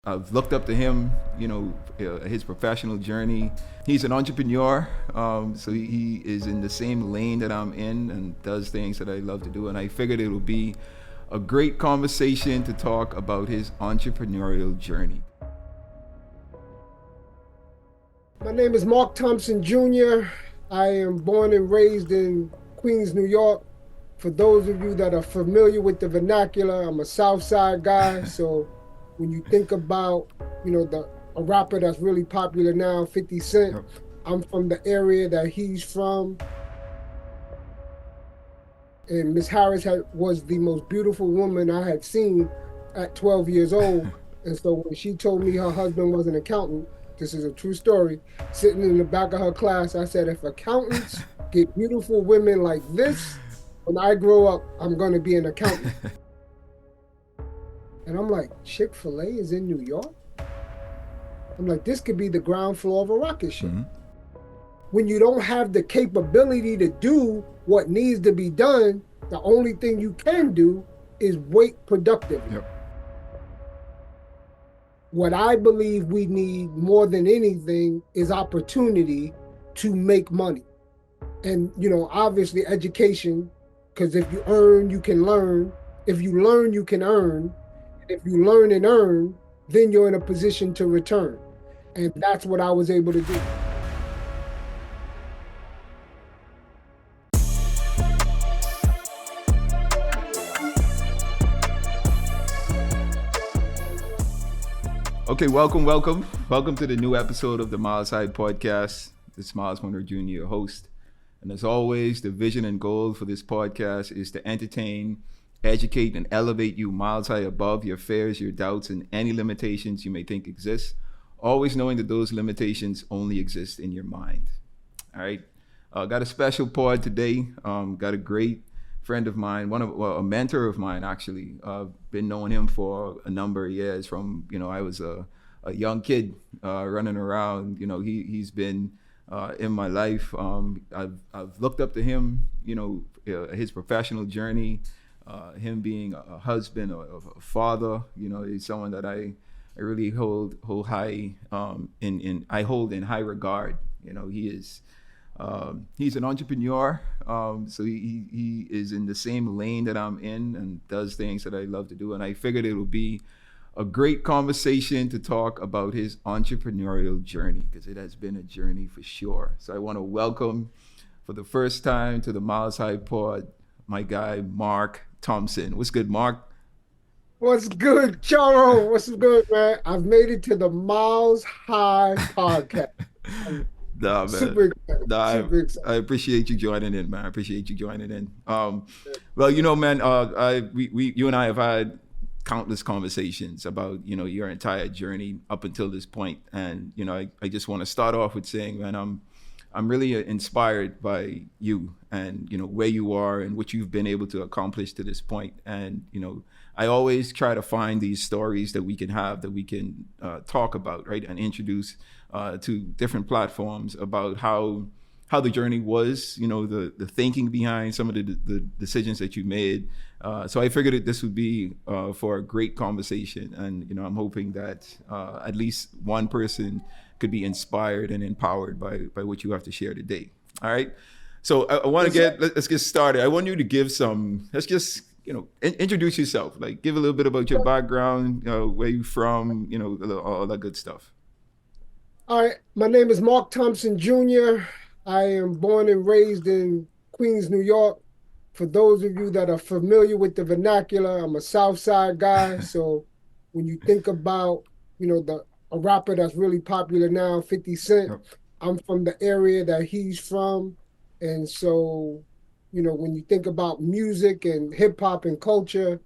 I've looked up to him, his professional journey. He's an entrepreneur, so he is in the same lane that I'm in and does things that I love to do. And I figured it would be a great conversation to talk about his entrepreneurial journey. My name is Marc Thompson Jr. I am born and raised in Queens, New York. For those of you that are familiar with the vernacular, I'm a South Side guy. So when you think about, a rapper that's really popular now, 50 Cent, Yep. I'm from the area that he's from. And Miss Harris was the most beautiful woman I had seen at 12 years old. And so when she told me her husband was an accountant, this is a true story, sitting in the back of her class, I said, if accountants get beautiful women like this, when I grow up, I'm going to be an accountant. And I'm like, Chick-fil-A is in New York? I'm like, this could be the ground floor of a rocket ship. Mm-hmm. When you don't have the capability to do what needs to be done, the only thing you can do is wait productively. Yep. What I believe we need more than anything is opportunity to make money. And, obviously education, because if you earn, you can learn. If you learn, you can earn. If you learn and earn, then you're in a position to return. And that's what I was able to do. Okay, welcome to the new episode of the Miles High Podcast. This is Marc Thompson Jr., your host. And as always, the vision and goal for this podcast is to entertain, educate, and elevate you miles high above your fears, your doubts, and any limitations you may think exist, always knowing that those limitations only exist in your mind. All right, got a special pod today. Got a great friend of mine, a mentor of mine actually. Been knowing him for a number of years from, I was a young kid running around. He's been in my life. I've looked up to him, his professional journey, him being a husband, a father. He's someone that I really hold high I hold in high regard. He's an entrepreneur, so he is in the same lane that I'm in and does things that I love to do. And I figured it would be a great conversation to talk about his entrepreneurial journey, because it has been a journey for sure. So I want to welcome for the first time to the Miles High Pod, my guy, Marc Thompson. What's good, Marc? What's good, Charo? What's good, man? I've made it to the Miles High Podcast. Nah, man. Super excited. Super excited. I appreciate you joining in, man. I appreciate you joining in. Well, man, you and I have had countless conversations about, your entire journey up until this point. And, I just want to start off with saying, man, I'm really inspired by you and, where you are and what you've been able to accomplish to this point. And, I always try to find these stories that we can have, that we can talk about, right, and introduce to different platforms about how the journey was, the thinking behind some of the decisions that you made. So I figured that this would be for a great conversation. And, I'm hoping that at least one person could be inspired and empowered by what you have to share today. All right. So I want to let's get started. I want you to give introduce yourself, like give a little bit about your background, where you from, all that good stuff. All right. My name is Marc Thompson Jr. I am born and raised in Queens, New York. For those of you that are familiar with the vernacular, I'm a South Side guy. So when you think about, a rapper that's really popular now, 50 Cent, Yep. I'm from the area that he's from. And so, when you think about music and hip hop and culture,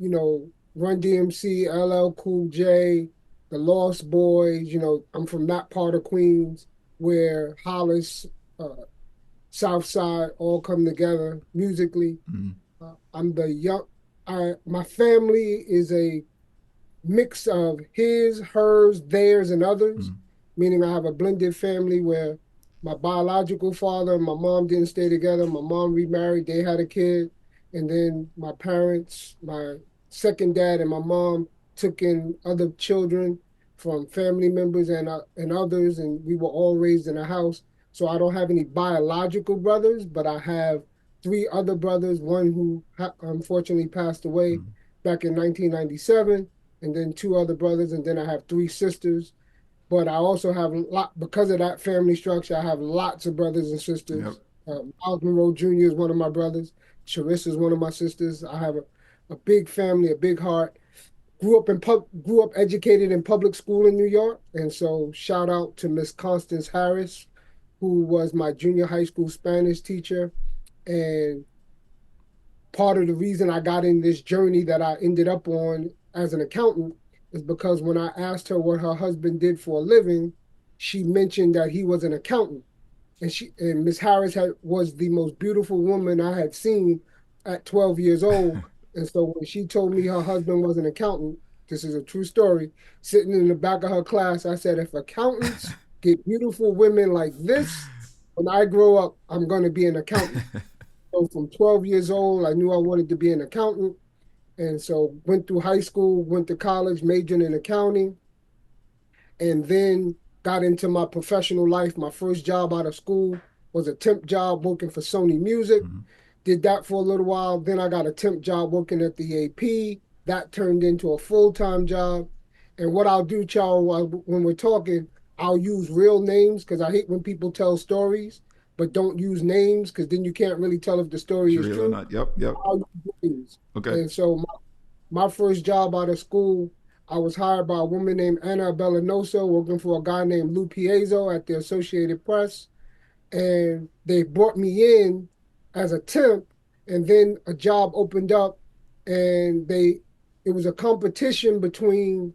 Run DMC, LL Cool J, the Lost Boys, I'm from that part of Queens where Hollis, South Side all come together musically. Mm-hmm. My family is a mix of his, hers, theirs, and others, meaning I have a blended family where my biological father and my mom didn't stay together. My mom remarried, they had a kid. And then my parents, my second dad and my mom took in other children from family members and others, and we were all raised in a house. So I don't have any biological brothers, but I have three other brothers. One who unfortunately passed away Mhm. back in 1997, and then two other brothers, and then I have three sisters. But I also have a lot because of that family structure. I have lots of brothers and Yep. sisters. Miles Monroe Jr. is one of my brothers. Charissa is one of my sisters. I have a big family, a big heart. Grew up educated in public school in New York, and so shout out to Miss Constance Harris, who was my junior high school Spanish teacher. And part of the reason I got in this journey that I ended up on as an accountant is because when I asked her what her husband did for a living, she mentioned that he was an accountant. And Miss Harris was the most beautiful woman I had seen at 12 years old. And so when she told me her husband was an accountant, this is a true story, sitting in the back of her class, I said, if accountants get beautiful women like this, when I grow up, I'm going to be an accountant. So from 12 years old, I knew I wanted to be an accountant. And so went through high school, went to college, majoring in accounting, and then got into my professional life. My first job out of school was a temp job working for Sony Music. Mhm. Did that for a little while. Then I got a temp job working at the AP. That turned into a full-time job. And what I'll do, Charles, when we're talking, I'll use real names because I hate when people tell stories, but don't use names because then you can't really tell if the It's story is real or true. not? Yep. Yep. I'll use names. Okay. And so my first job out of school, I was hired by a woman named Anna Bellanosa, working for a guy named Lou Piezo at the Associated Press. And they brought me in as a temp, and then a job opened up, and it was a competition between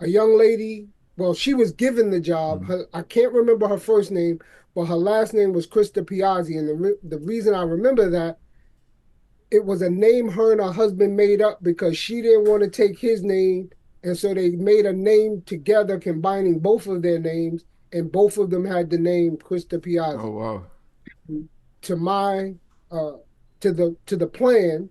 a young lady. Well, she was given the job. Mhm. I can't remember her first name, but her last name was Krista Piazzi. And the reason I remember that, it was a name her and her husband made up because she didn't want to take his name. And so they made a name together, combining both of their names, and both of them had the name Krista Oh Piazzi. wow. To my uh to the plan,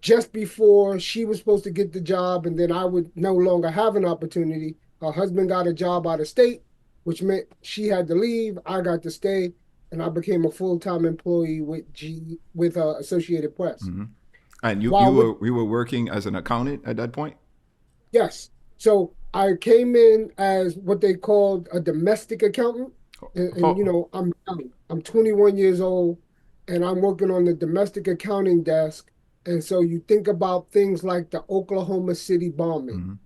just before she was supposed to get the job and then I would no longer have an opportunity, her husband got a job out of state, which meant she had to leave. I got to stay, and I became a full-time employee with Associated Press. Hmm. And While with you were working as an accountant at that point? Yes. So I came in as what they called a domestic accountant. And Oh. I'm young. I'm 21 years old, and I'm working on the domestic accounting desk. And so you think about things like the Oklahoma City bombing. Mhm.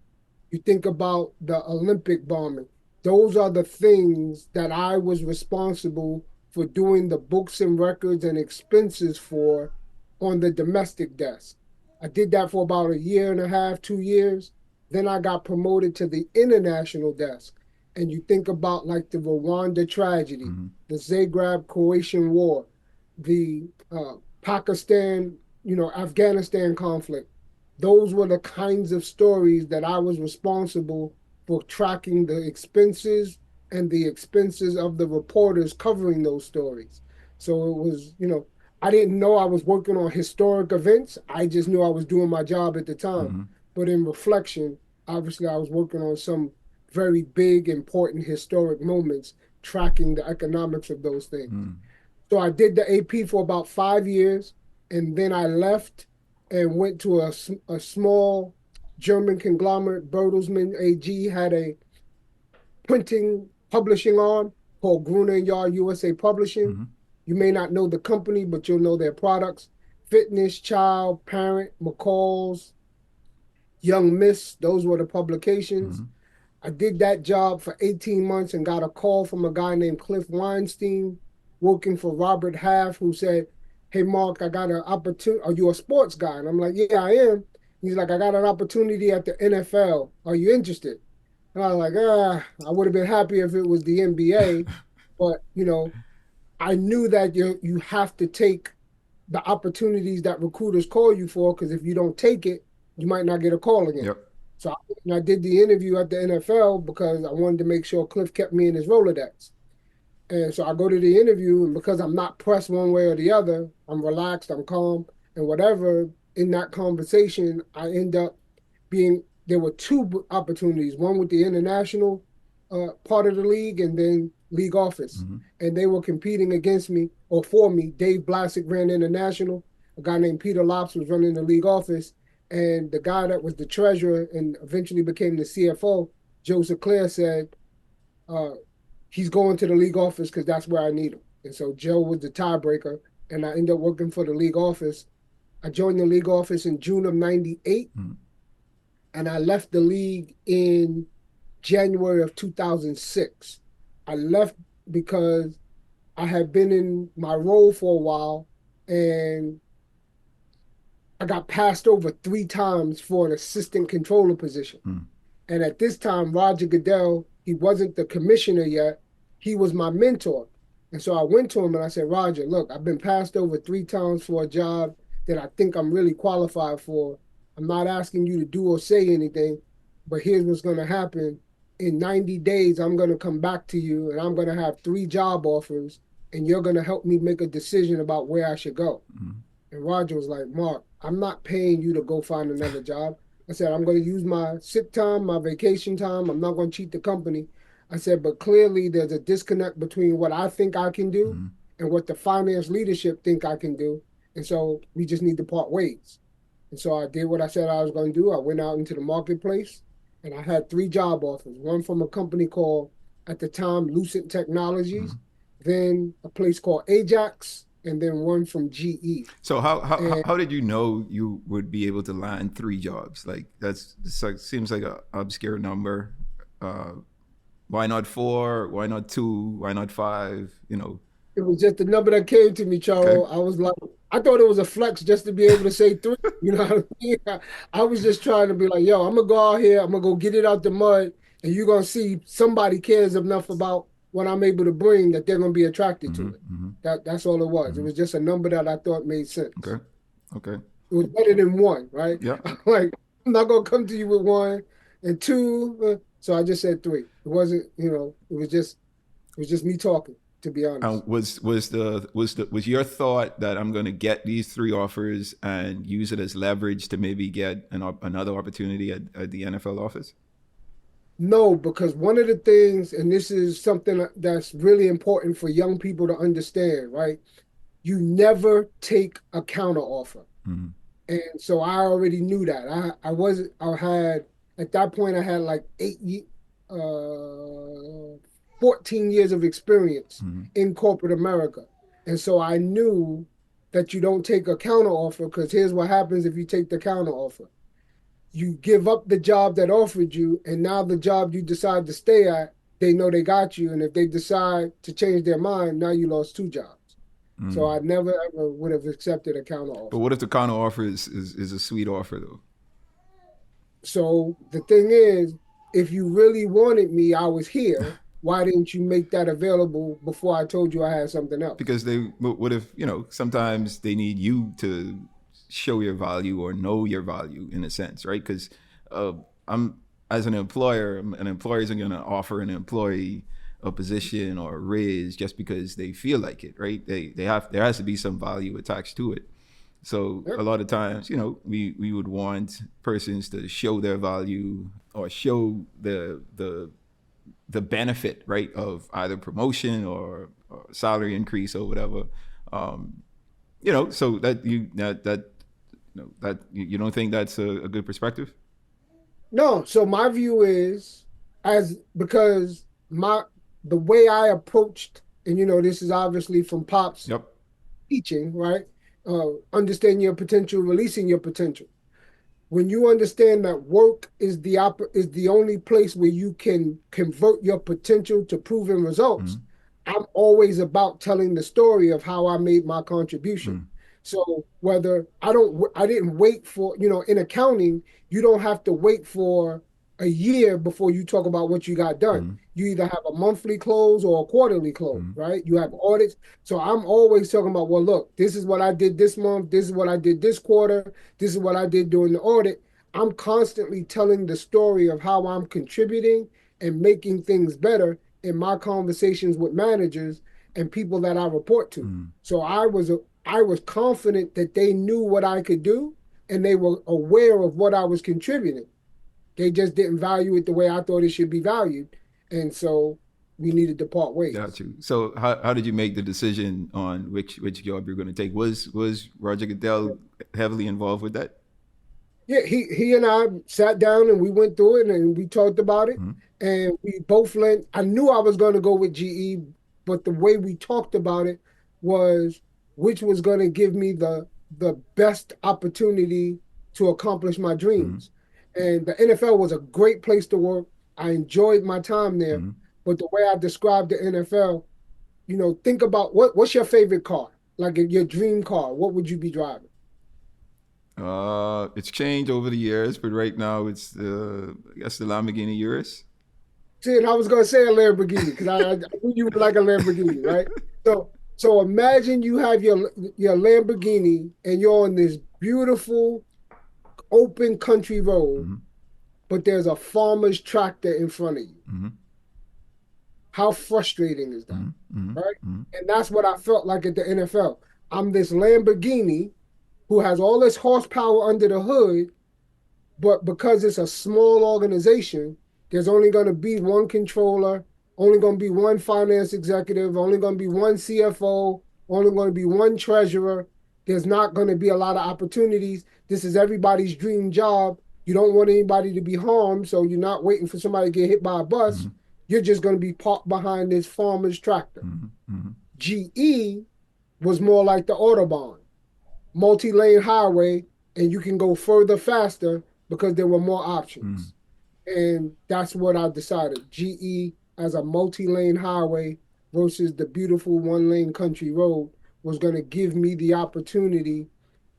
You think about the Olympic bombing. Those are the things that I was responsible for doing the books and records and expenses for on the domestic desk. I did that for about a year and a half, 2 years. Then I got promoted to the international desk. And you think about like the Rwanda tragedy, Mhm. the Zagreb Croatian War, the Pakistan, Afghanistan conflict. Those were the kinds of stories that I was responsible for tracking the expenses and the expenses of the reporters covering those stories. So it was, I didn't know I was working on historic events. I just knew I was doing my job at the time. Mhm. But in reflection, obviously, I was working on some very big, important historic moments, tracking the economics of those things. Mhm. So I did the AP for about 5 years, and then I left and went to a small German conglomerate. Bertelsmann AG had a printing publishing arm called Gruner and Yard USA Publishing. Mhm. You may not know the company, but you'll know their products: Fitness, Child, Parent, McCall's, Young Miss. Those were the publications. Mhm. I did that job for 18 months and got a call from a guy named Cliff Weinstein working for Robert Half, who said, "Hey, Mark, I got an opportunity. Are you a sports guy?" And I'm like, "Yeah, I am." He's like, "I got an opportunity at the NFL. Are you interested?" And I was like, I would have been happy if it was the NBA, but I knew that you have to take the opportunities that recruiters call you for, because if you don't take it, you might not get a call again. Yep. So I did the interview at the NFL because I wanted to make sure Cliff kept me in his Rolodex. And so I go to the interview, and because I'm not pressed one way or the other, I'm relaxed, I'm calm, and whatever in that conversation, I end up being there were two opportunities, one with the international part of the league and then league office. Mm-hmm. And they were competing against me or for me. Dave Blassick ran international. A guy named Peter Lops was running the league office. And the guy that was the treasurer and eventually became the CFO, Joe Seclair, said, uh, he's going to the league office because that's where I need him. And so Joe was the tiebreaker. And I ended up working for the league office. I joined the league office in June of 98. Mm-hmm. And I left the league in January of 2006. I left because I had been in my role for a while and I got passed over 3 times for an assistant controller position. Mm-hmm. And at this time, Roger Goodell, he wasn't the commissioner yet. He was my mentor. And so I went to him and I said, Roger, look, I've been passed over 3 times for a job that I think I'm really qualified for. I'm not asking you to do or say anything, but here's what's going to happen. In 90 days, I'm going to come back to you and I'm going to have 3 job offers and you're going to help me make a decision about where I should go. Mm-hmm. And Roger was like, Mark, I'm not paying you to go find another job. I said, I'm going to use my sick time, my vacation time. I'm not going to cheat the company. I said, but clearly there's a disconnect between what I think I can do Mm-hmm. and what the finance leadership think I can do. And so we just need to part ways. And so I did what I said I was going to do. I went out into the marketplace and I had 3 job offers, one from a company called, at the time, Lucent Technologies, then a place called Ajax, and then one from GE. So And how did you know you would be able to land 3 jobs? Like seems like a obscure number. Why not 4? Why not 2? Why not 5? You know. it was just the number that came to me, Charo. Okay. I was like, I thought it was a flex just to be able to say 3. You know what I mean? I was just trying to be like, yo, I'm gonna go out here, I'm gonna go get it out the mud, and you're gonna see somebody cares enough about what I'm able to bring that they're gonna be attracted to Mm-hmm. it. Mm-hmm. That's all it was. It Mm-hmm. was just a number that I thought made sense. Okay. Okay. It was better than 1, right? Yeah. Like, I'm not gonna come to you with 1 and 2. So I just said 3. It wasn't, it was just me talking, to be honest. Was your thought that I'm going to get these 3 offers and use it as leverage to maybe get another opportunity at the NFL office? No, because one of the things, and this is something that's really important for young people to understand, right? You never take a counter offer. Mm-hmm. And so I already knew that. At that point, I had like 14 years of experience Mm-hmm. in corporate America. And so I knew that you don't take a counter offer because here's what happens if you take the counter offer. You give up the job that offered you, and now the job you decide to stay at, they know they got you. And if they decide to change their mind, now you lost 2 jobs. Mm-hmm. So I never ever would have accepted a counter offer. But what if the counter offer is a sweet offer though? So the thing is, if you really wanted me, I was here. Why didn't you make that available before I told you I had something else? Because they would have, sometimes they need you to show your value or know your value in a sense, right? Because I'm as an employer, an employer isn't going to offer an employee a position or a raise just because they feel like it, right? There has to be some value attached to it. So Yep. a lot of times, we would want persons to show their value or show the benefit, right, of either promotion or salary increase or whatever. So that you don't think that's a good perspective? No. So my view is because the way I approached, and this is obviously from Pop's Yep. teaching, right? Understand your potential, releasing your potential. When you understand that work is the only place where you can convert your potential to proven results, I'm always about telling the story of how I made my contribution. So whether I didn't wait for, in accounting, you don't have to wait for a year before you talk about what you got done. You either have a monthly close or a quarterly close, right? You have audits. So I'm always talking about, well, look, this is what I did this month. This is what I did this quarter. This is what I did during the audit. I'm constantly telling the story of how I'm contributing and making things better in my conversations with managers and people that I report to. So I was confident that they knew what I could do and they were aware of what I was contributing. They just didn't value it the way I thought it should be valued. And so we needed to part Got ways. you. So how did you make the decision on which job you're going to take? Was Roger Goodell heavily involved with that? Yeah, he and I sat down and we went through it and we talked about it. Mm-hmm. And we both learned. I knew I was going to go with GE, but the way we talked about it was which was going to give me the best opportunity to accomplish my Mm-hmm. dreams. And the NFL was a great place to work. I enjoyed my time there. Mm-hmm. But the way I described the NFL, think about what's your favorite car? Like your dream car, what would you be driving? It's changed over the years, but right now it's I guess the Lamborghini Urus. See, and I was gonna say a Lamborghini because I knew you would like a Lamborghini, right? So imagine you have your Lamborghini and you're on this beautiful open country road, Mm-hmm. but there's a farmer's tractor in front of you. Mm-hmm. How frustrating is that, Mm-hmm. right? Mm-hmm. And that's what I felt like at the NFL. I'm this Lamborghini who has all this horsepower under the hood, but because it's a small organization, there's only going to be one controller, only going to be one finance executive, only going to be one CFO, only going to be one treasurer. There's not going to be a lot of opportunities. This is everybody's dream job. You don't want anybody to be harmed, so you're not waiting for somebody to get hit by a bus. Mm-hmm. You're just going to be parked behind this farmer's tractor. Mm-hmm. GE was more like the Autobahn, multi-lane highway, and you can go further faster because there were more options. And that's what I decided. GE as a multi-lane highway versus the beautiful one-lane country road was going to give me the opportunity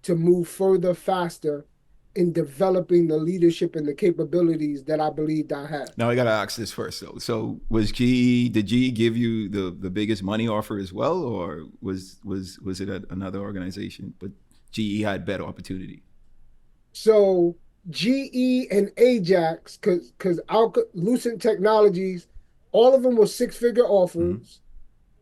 to move further faster in developing the leadership and the capabilities that I believed I had. Now I gotta ask this first though. So did GE give you the biggest money offer as well, or was it at another organization? But GE had better opportunity. So GE and Ajax, because Lucent Technologies, all of them were six-figure offers,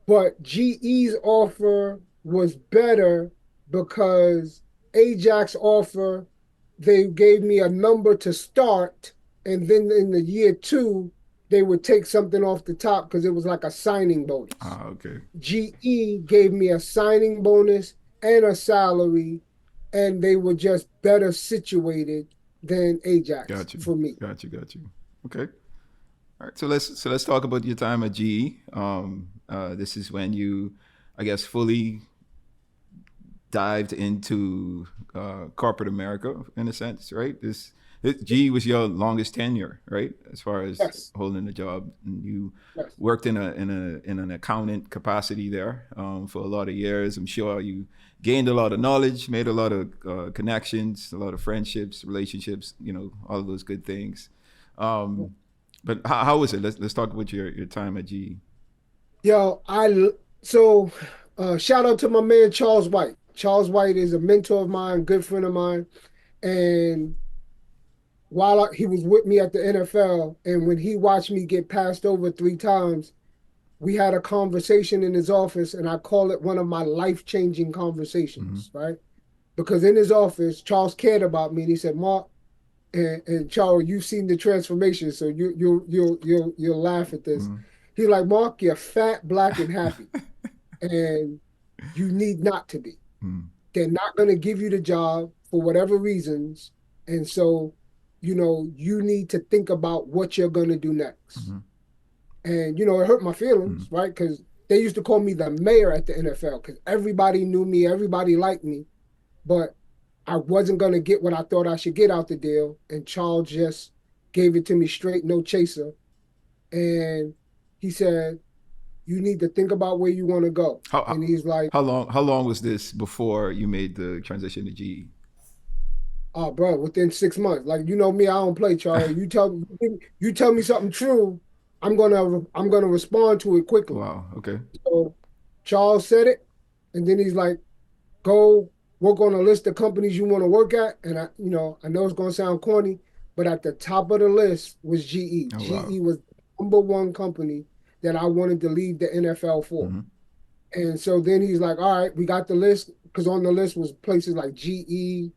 but GE's offer was better because Ajax offer, they gave me a number to start, and then in the year 2, they would take something off the top because it was like a signing bonus. Ah, okay. GE gave me a signing bonus and a salary, and they were just better situated than Ajax for me. Got you. Okay. All right. So let's talk about your time at GE. This is when you, I guess, fully dived into corporate America in a sense, right? GE was your longest tenure, right? As far as Yes. holding a job, and you Yes. worked in an accountant capacity there for a lot of years. I'm sure you gained a lot of knowledge, made a lot of connections, a lot of friendships, relationships, all of those good things. But how was it? Let's talk about your time at GE. Yo, shout out to my man Charles White. Charles White is a mentor of mine, good friend of mine, and while he was with me at the NFL, and when he watched me get passed over 3 times, we had a conversation in his office, and I call it one of my life-changing conversations, right? Because in his office, Charles cared about me, and he said, "Mark," and Charles, you've seen the transformation, so you'll laugh at this. He's like, "Mark, you're fat, black, and happy, and you need not to be. They're not going to give you the job for whatever reasons, and so." You need to think about what you're going to do next. And, it hurt my feelings, right? Because they used to call me the mayor at the NFL because everybody knew me, everybody liked me, but I wasn't going to get what I thought I should get out the deal. And Charles just gave it to me straight, no chaser. And he said, you need to think about where you want to go. And he's like, how long was this before you made the transition to GE? Oh, bro, within 6 months. Like, you know me, I don't play, Charlie. You tell me something true, I'm gonna respond to it quickly. Wow. Okay. So Charles said it, and then he's like, go work on a list of companies you want to work at. And I know it's gonna sound corny, but at the top of the list was GE. Oh, wow. GE was the #1 company that I wanted to leave the NFL for. And so then he's like, all right, we got the list, because on the list was places like GE,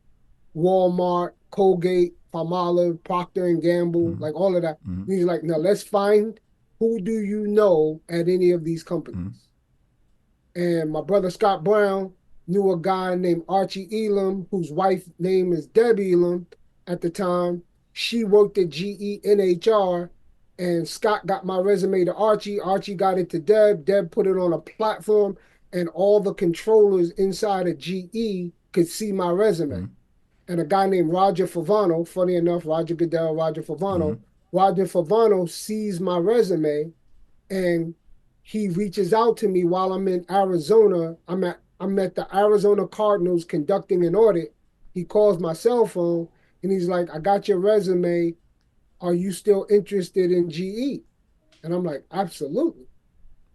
Walmart, Colgate, Palmolive, Procter and Gamble, Mm-hmm. like all of that. Mm-hmm. He's like, now let's find who do you know at any of these companies. Mm-hmm. And my brother Scott Brown knew a guy named Archie Elam, whose wife name is Debbie Elam at the time. She worked at GE NHR, and Scott got my resume to Archie. Archie got it to Deb. Deb put it on a platform, and all the controllers inside of GE could see my resume. Mm-hmm. And a guy named Roger Favano, funny enough, Roger Goodell, Roger Mm-hmm. Favano, Roger Favano sees my resume, and he reaches out to me while I'm in Arizona. I'm at the Arizona Cardinals conducting an audit. He calls my cell phone and he's like, I got your resume. Are you still interested in GE? And I'm like, absolutely.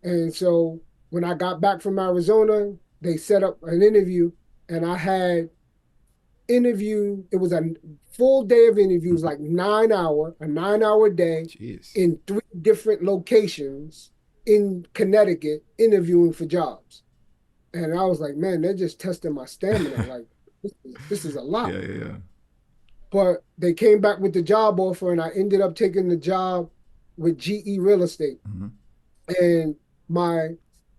And so when I got back from Arizona, they set up an interview, and I had it was a full day of interviews, like a 9 hour day Jeez. in 3 different locations in Connecticut interviewing for jobs. And I was like, man, they're just testing my stamina. Like, this is a lot. Yeah, yeah, yeah. But they came back with the job offer, and I ended up taking the job with GE Real Estate. Mm-hmm. And my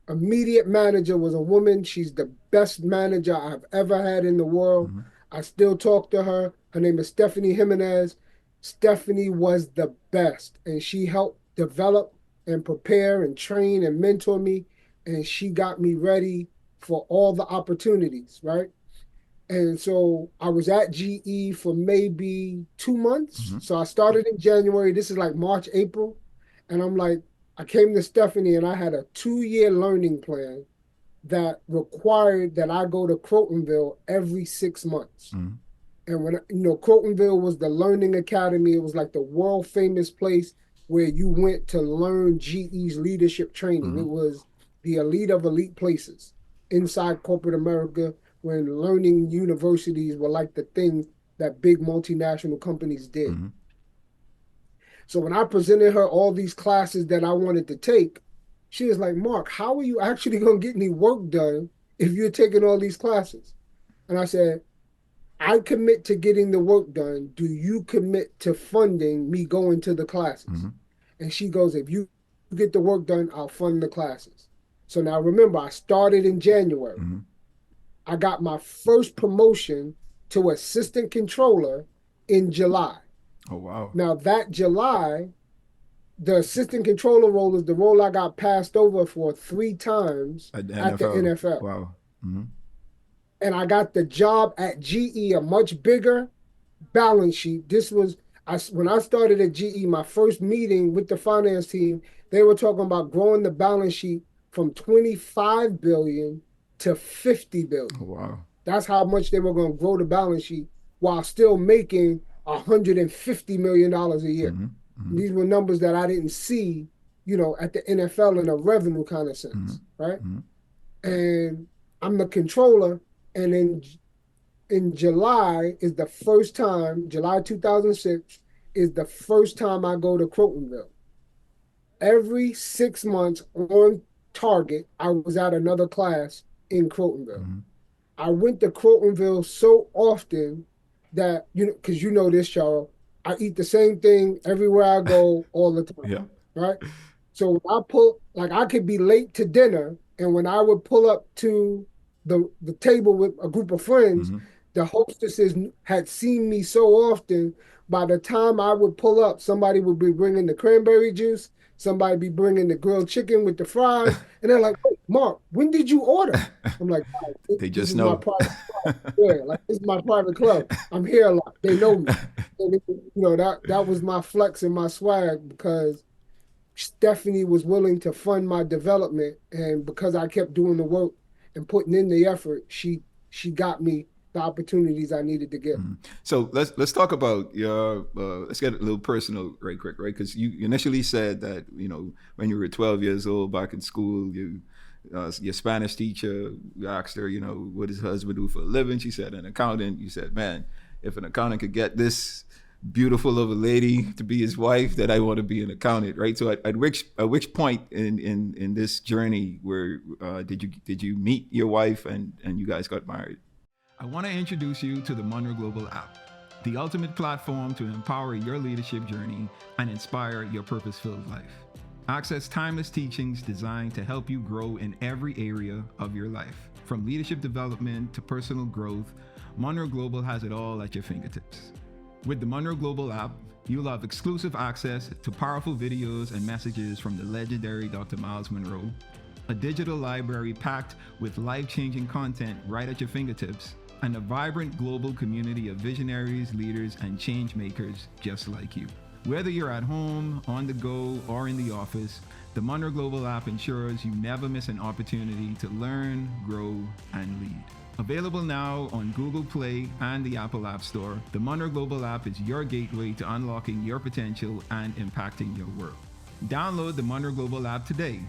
immediate manager was a woman. She's the best manager I've ever had in the world. Mm-hmm. I still talk to her. Her name is Stephanie Jimenez. Stephanie was the best, and she helped develop and prepare and train and mentor me, and she got me ready for all the opportunities, right? And so I was at GE for maybe 2 months. Mm-hmm. So I started in January. This is like March, April. And I'm like, I came to Stephanie and I had a 2-year learning plan that required that I go to Crotonville every 6 months. Mm-hmm. And when, Crotonville was the learning academy, it was like the world famous place where you went to learn GE's leadership training. Mm-hmm. It was the elite of elite places inside corporate America, when learning universities were like the thing that big multinational companies did. Mm-hmm. So when I presented her all these classes that I wanted to take, she was like, Mark, how are you actually going to get any work done if you're taking all these classes? And I said, I commit to getting the work done. Do you commit to funding me going to the classes? Mm-hmm. And she goes, if you get the work done, I'll fund the classes. So now remember, I started in January. Mm-hmm. I got my first promotion to assistant controller in July. Oh, wow. Now that July, the assistant controller role is the role I got passed over for 3 times At the at the NFL. Wow. Mm-hmm. And I got the job at GE, a much bigger balance sheet. When I started at GE, my first meeting with the finance team, they were talking about growing the balance sheet from 25 billion to 50 billion. Oh, wow. That's how much they were going to grow the balance sheet while still making $150 million a year. Mm-hmm. Mm-hmm. These were numbers that I didn't see, at the NFL in a revenue kind of sense, Mm-hmm. right? Mm-hmm. And I'm the controller, and in July is the first time, July 2006 is the first time I go to Crotonville. Every 6 months on target, I was at another class in Crotonville. Mm-hmm. I went to Crotonville so often that, because this, Charles, I eat the same thing everywhere I go all the time. Yeah. Right? So when I could be late to dinner, and when I would pull up to the table with a group of friends, Mm-hmm. the hostesses had seen me so often, by the time I would pull up, somebody would be bringing the cranberry juice, somebody be bringing the grilled chicken with the fries, and they're like, "Hey, Mark, when did you order?" I'm like, oh, They this just is know. my private club. Yeah, like this is my private club. I'm here a lot. They know me. And that was my flex and my swag, because Stephanie was willing to fund my development, and because I kept doing the work and putting in the effort, she got me the opportunities I needed to get. Mm-hmm. So let's talk about your. Let's get a little personal, right quick, right? Because you initially said that when you were 12 years old back in school, your Spanish teacher, you asked her, what does her husband do for a living? She said an accountant. You said, man, if an accountant could get this beautiful of a lady to be his wife, that I want to be an accountant, right? So at which point in this journey where did you meet your wife and you guys got married? I want to introduce you to the Monroe Global app. the ultimate platform to empower your leadership journey and inspire your purpose-filled life. Access timeless teachings designed to help you grow in every area of your life. From leadership development to personal growth, Monroe Global has it all at your fingertips. With the Monroe Global app, you'll have exclusive access to powerful videos and messages from the legendary Dr. Miles Monroe, a digital library packed with life-changing content right at your fingertips, and a vibrant global community of visionaries, leaders, and change makers just like you. Whether you're at home, on the go, or in the office, the Monroe Global app ensures you never miss an opportunity to learn, grow, and lead. Available now on Google Play and the Apple App Store, the Monroe Global app is your gateway to unlocking your potential and impacting your world. Download the Monroe Global app today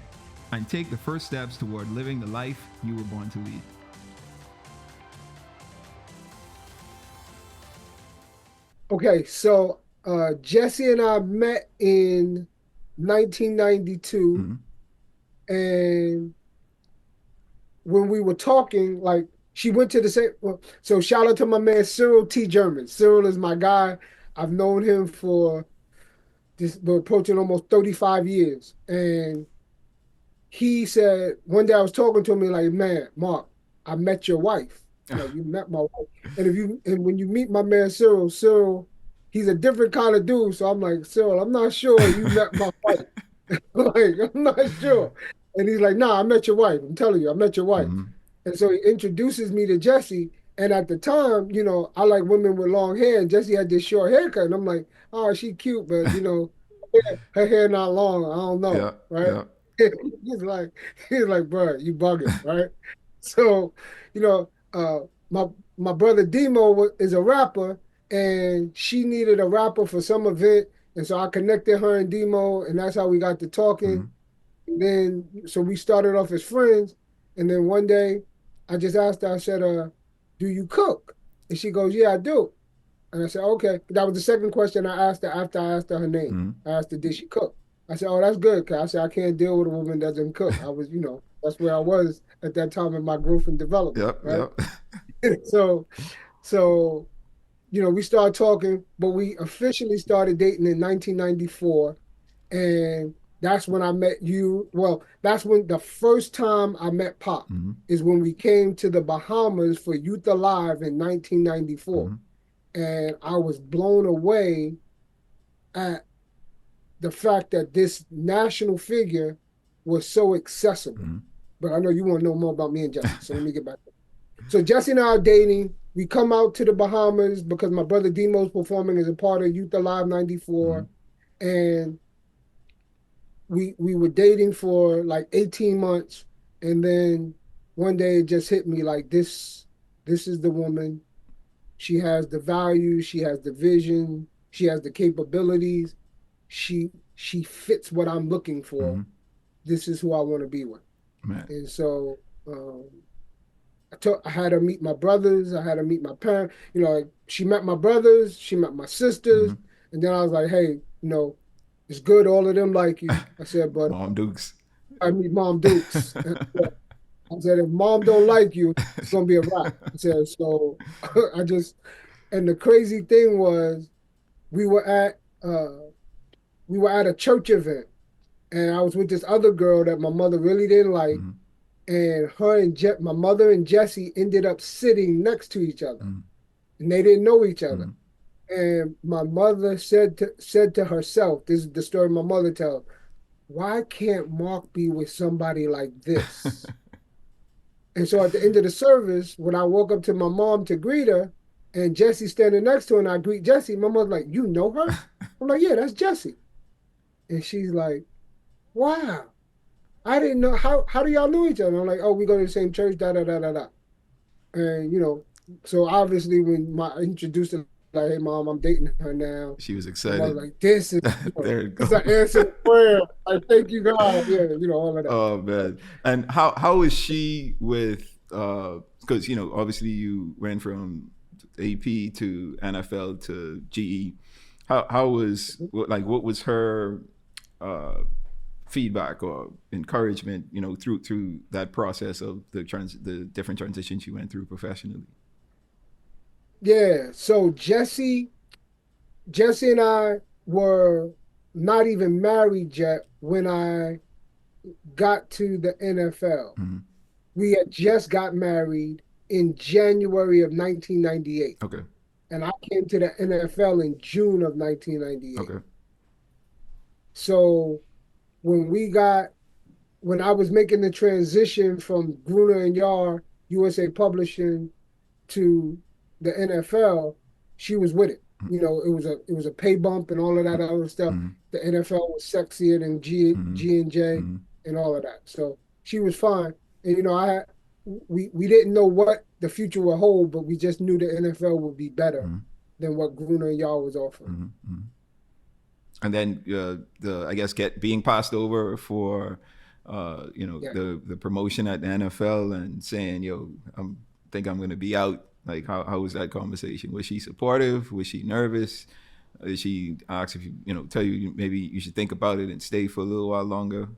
and take the first steps toward living the life you were born to lead. Okay, so Jesse and I met in 1992, and when we were talking, like, she went to the same. So shout out to my man Cyril T. German. Cyril is my guy. I've known him for we're approaching almost 35 years, and he said one day I was talking to him, like, man, Mark, I met your wife. Like, you met my wife, and when you meet my man Cyril, he's a different kind of dude. So I'm like, Cyril, I'm not sure you met my wife. Like, I'm not sure. And he's like, nah, I met your wife. I'm telling you, I met your wife. And so he introduces me to Jesse. And at the time, you know, I like women with long hair, and Jesse had this short haircut. And I'm like, oh, she cute, but, you know, her hair not long. I don't know, right? Yeah. he's like, bro, you bugging, right? So, you know, my brother Demo is a rapper, and she needed a rapper for some event. And so I connected her and Demo, and that's how we got to talking. And then, so we started off as friends. And then one day I just asked her, I said, do you cook? And she goes, yeah, I do. And I said, okay. That was the second question I asked her after I asked her name. I asked her, did she cook? I said, oh, that's good. Cause I said, I can't deal with a woman that doesn't cook. I was, you know, that's where I was at that time in my growth and development. So, you know, we started talking, but we officially started dating in 1994. And that's when I met you. Well, that's when the first time I met Pop is when we came to the Bahamas for Youth Alive in 1994. And I was blown away at the fact that this national figure was so accessible. But I know you want to know more about me and Jesse, so let me get back to it. So Jesse and I are dating. We come out to the Bahamas because my brother Demo's performing as a part of Youth Alive 94. And we were dating for like 18 months. And then one day it just hit me like, this is the woman. She has the values, she has the vision, she has the capabilities. She fits what I'm looking for. This is who I want to be with. And so I had her meet my brothers. I had her meet my parents. You know, she met my brothers. She met my sisters. And then I was like, hey, you know, it's good. All of them like you. I said, but Mom Dukes. I meet Mom Dukes. I said, if Mom don't like you, it's going to be a wrap. I said, so and the crazy thing was we were at a church event, and I was with this other girl that my mother really didn't like. And her and my mother and Jesse ended up sitting next to each other, and they didn't know each other. And my mother said to herself, this is the story my mother tells, why can't Mark be with somebody like this? And so at the end of the service, when I walk up to my mom to greet her, and Jesse's standing next to her, and I greet Jesse, my mother's like, you know her? I'm like, yeah, that's Jesse. And she's like, wow. I didn't know, how do y'all know each other? I'm like, oh, we go to the same church, da-da-da-da-da. And, you know, so obviously when I introduced her, like, hey, Mom, I'm dating her now. She was excited. I was like, this is, there it goes. It's an answer to prayer. Like, thank you, God. Yeah, you know, all of that. Oh, man. And how is she with, because, you know, obviously you went from AP to NFL to GE. How was, like, what was her feedback or encouragement, you know, through that process of the different transitions you went through professionally? Yeah. So Jesse and I were not even married yet when I got to the NFL. Mhm. We had just got married in January of 1998, Okay. and I came to the NFL in June of 1998. Okay. So when we got when I was making the transition from Gruner and Yar, USA Publishing, to the NFL, she was with it. You know, it was a pay bump and all of that other stuff. Mhm. The NFL was sexier than Mhm. G and J Mhm. and all of that. So she was fine. And we didn't know what the future would hold, but we just knew the NFL would be better Mhm. than what Gruner and Yar was offering. Mhm. Mhm. And then the I guess get being passed over for Yeah. the promotion at the NFL and saying I'm think I'm going to be out. Like how was that conversation? Was she supportive? Was she nervous? Did she ask if tell you maybe you should think about it and stay for a little while longer?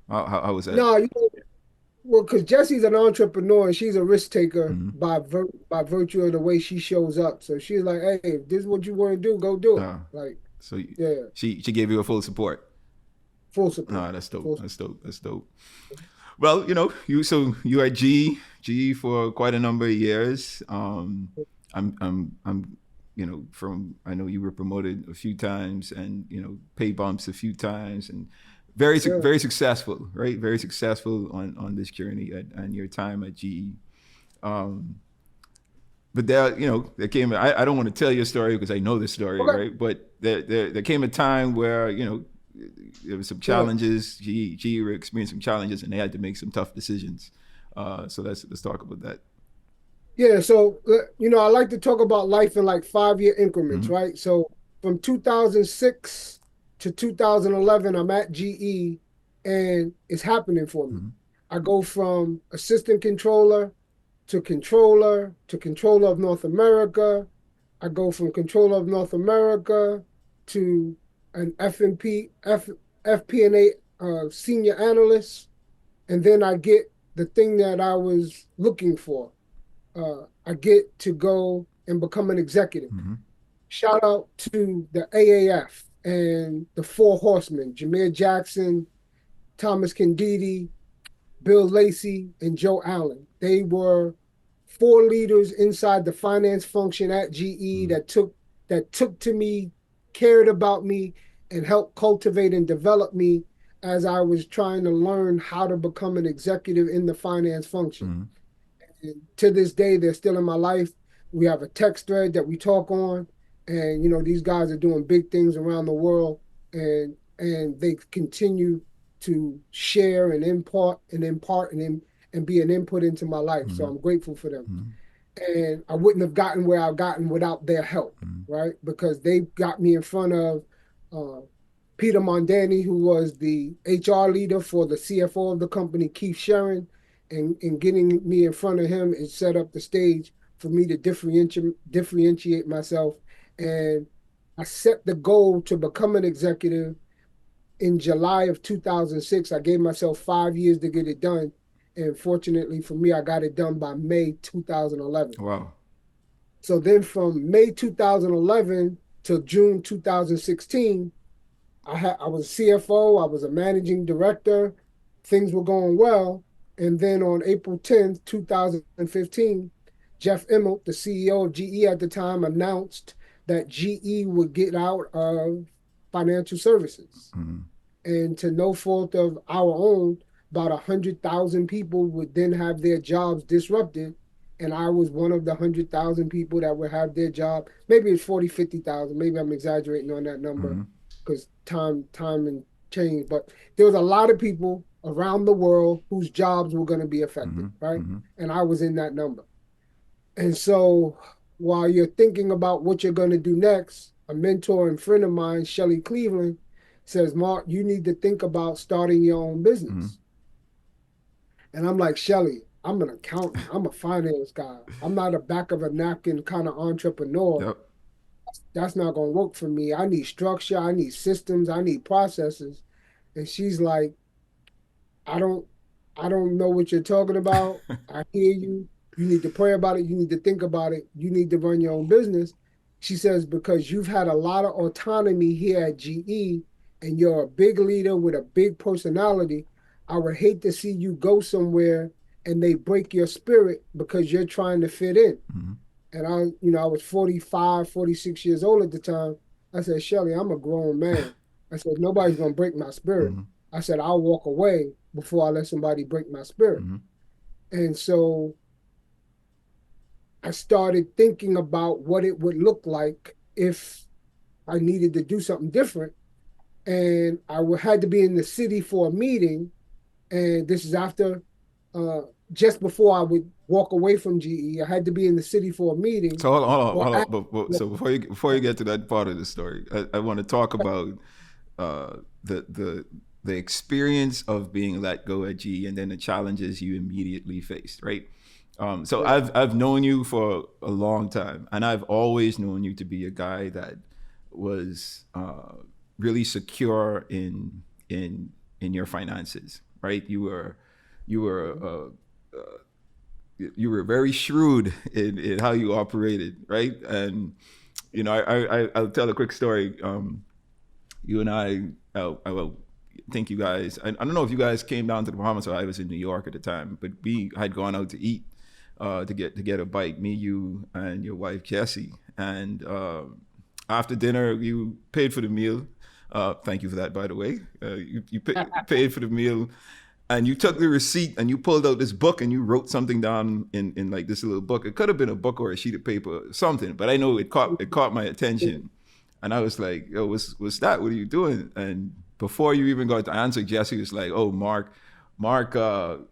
How was that? No, well, because Jesse's an entrepreneur and she's a risk taker Mm-hmm. by virtue of the way she shows up. So she's like, "Hey, if this is what you want to do, go do it." Uh, Like, so yeah, she gave you a full support. full support, No, that's dope. full That's support. dope. That's dope. Well, you at GE for quite a number of years. I'm from I know you were promoted a few times and pay bumps a few times and Yeah, very successful, right? Very successful on this journey and your time at GE. Um, but there came. I don't want to tell your story because I know the story, okay, right? But there came a time where there was some yeah, challenges. GE were experiencing some challenges, and they had to make some tough decisions. So let's talk about that. yeah. So I like to talk about life in like 5 year increments, Mm-hmm. right? So from 2006 to 2011, I'm at GE, and it's happening for me. Mm-hmm. I go from assistant controller to controller of North America. I go from controller of North America to an FP&A senior analyst, and then I get the thing that I was looking for. I get to go and become an executive. Mm-hmm. Shout out to the AAF and the Four Horsemen: Jameer Jackson, Thomas Kendidi, Bill Lacey, and Joe Allen. They were four leaders inside the finance function at GE Mm-hmm. that took to me, cared about me, and helped cultivate and develop me as I was trying to learn how to become an executive in the finance function. Mm-hmm. And to this day, they're still in my life. We have a text thread that we talk on, and these guys are doing big things around the world, and they continue to share and impart and be an input into my life. So Mm-hmm. I'm grateful for them. And I wouldn't have gotten where I've gotten without their help, Mm-hmm. right? Because they got me in front of uh, Peter Mondani, who was the HR leader for the CFO of the company, Keith Sharon, and getting me in front of him and set up the stage for me to differentiate myself. And I set the goal to become an executive in July of 2006. I gave myself 5 years to get it done. And fortunately for me, I got it done by May 2011. Wow. So then from May 2011 to June 2016, I was a CFO, I was a managing director, things were going well. And then on April 10th, 2015, Jeff Immelt, the CEO of GE at the time, announced that GE would get out of financial services. Mm-hmm. And to no fault of our own, about 100,000 people would then have their jobs disrupted. And I was one of the 100,000 people that would have their job. Maybe it's 40, 50,000. Maybe I'm exaggerating on that number Mm-hmm. because time and change. But there was a lot of people around the world whose jobs were going to be affected, right? Mm-hmm. And I was in that number. And so while you're thinking about what you're going to do next, a mentor and friend of mine, Shelly Cleveland, says, Mark, you need to think about starting your own Mm-hmm. business. And I'm like, Shelly, I'm an accountant. I'm a finance guy. I'm not a back of a napkin kind of entrepreneur. Yep. That's not going to work for me. I need structure. I need systems. I need processes. And she's like, I don't, I don't know what you're talking about. I hear you. You need to pray about it. You need to think about it. You need to run your own business. She says, because you've had a lot of autonomy here at GE and you're a big leader with a big personality. I would hate to see you go somewhere and they break your spirit because you're trying to fit in. Mm-hmm. And I was 45, 46 years old at the time. I said, Shelly, I'm a grown man. I said, nobody's going to break my spirit. Mm-hmm. I said, I'll walk away before I let somebody break my spirit. Mm-hmm. And so I started thinking about what it would look like if I needed to do something different. And had to be in the city for a meeting. And this is after, just before I would walk away from GE. I had to be in the city for a meeting. So hold on. So before you get to that part of the story, I want to talk about the experience of being let go at GE and then the challenges you immediately faced, right? So I've known you for a long time, and I've always known you to be a guy that was really secure in your finances, right? You were very shrewd in how you operated, right? And I'll tell a quick story. You and I think you guys. I don't know if you guys came down to the Bahamas or I was in New York at the time, but we had gone out to eat to get a bite. Me, you, and your wife Jessie. And after dinner, you paid for the meal. Thank you for that, by the way. You paid for the meal, and you took the receipt and you pulled out this book and you wrote something down in like this little book. It could have been a book or a sheet of paper, something, but I know it caught my attention, and I was like, "Yo, what's that? What are you doing?" And before you even got to answer, Jessie was like, "Oh, Mark,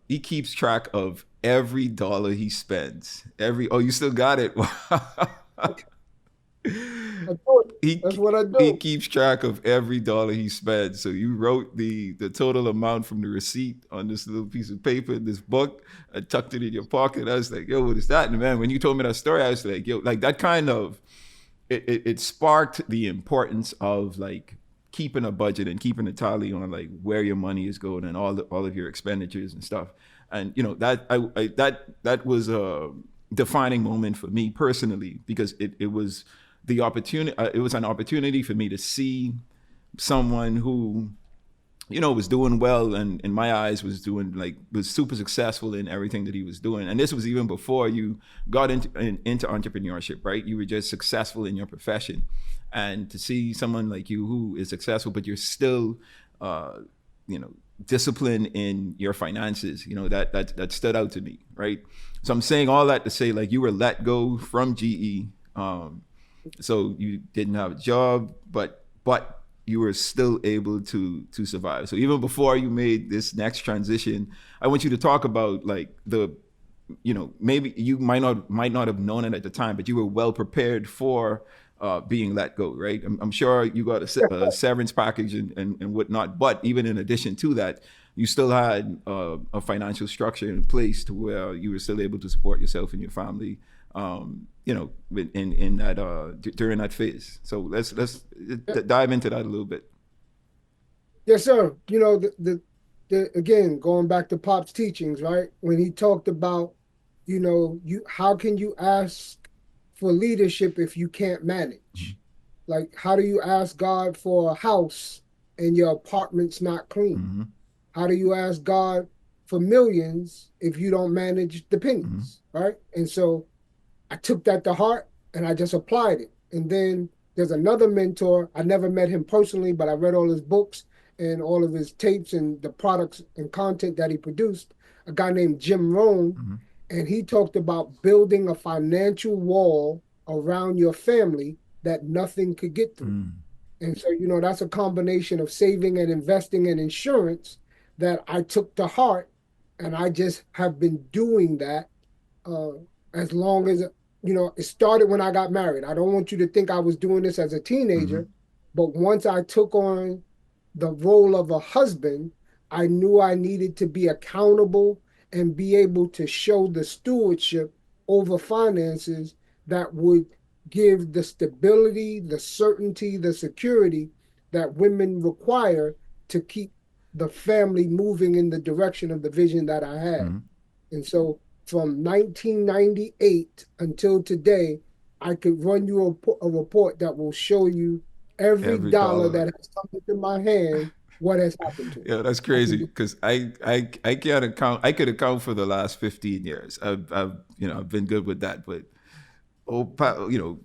he keeps track of every dollar he spends. Oh, you still got it." That's what I do. He keeps track of every dollar he spends. So you wrote the total amount from the receipt on this little piece of paper in this book and tucked it in your pocket. I was like, yo, what is that? And man, when you told me that story, I was like, yo, like that kind of, it sparked the importance of like keeping a budget and keeping a tally on like where your money is going and all of your expenditures and stuff. And that was a defining moment for me personally, because it was the opportunity. It was an opportunity for me to see someone who, was doing well, and in my eyes was super successful in everything that he was doing. And this was even before you got into entrepreneurship, right? You were just successful in your profession, and to see someone like you who is successful, but you're still, disciplined in your finances, that stood out to me, right? So I'm saying all that to say, like, you were let go from GE. So you didn't have a job, but you were still able to survive. So even before you made this next transition, I want you to talk about like maybe you might not have known it at the time, but you were well prepared for being let go, right? I'm sure you got a severance package and whatnot, but even in addition to that, you still had a financial structure in place to where you were still able to support yourself and your family, in that during that phase. So let's dive into that a little bit. Yes, sir. The again, going back to Pop's teachings, right? When he talked about, how can you ask for leadership if you can't manage? Mm-hmm. Like, how do you ask God for a house and your apartment's not clean? Mm-hmm. How do you ask God for millions if you don't manage the pennies, mm-hmm. right? And so I took that to heart and I just applied it. And then there's another mentor. I never met him personally, but I read all his books and all of his tapes and the products and content that he produced, a guy named Jim Rohn. Mm-hmm. And he talked about building a financial wall around your family that nothing could get through. Mm. And so, that's a combination of saving and investing in insurance that I took to heart. And I just have been doing that as long as, it started when I got married. I don't want you to think I was doing this as a teenager, mm-hmm. but once I took on the role of a husband, I knew I needed to be accountable and be able to show the stewardship over finances that would give the stability, the certainty, the security that women require to keep the family moving in the direction of the vision that I had. Mm-hmm. And so from 1998 until today, I could run you a report that will show you every Every dollar dollar. that has come into my hand, what has happened to it. Yeah, that's I can crazy do, because I can't account. I could account for the last 15 years. I've been good with that, but over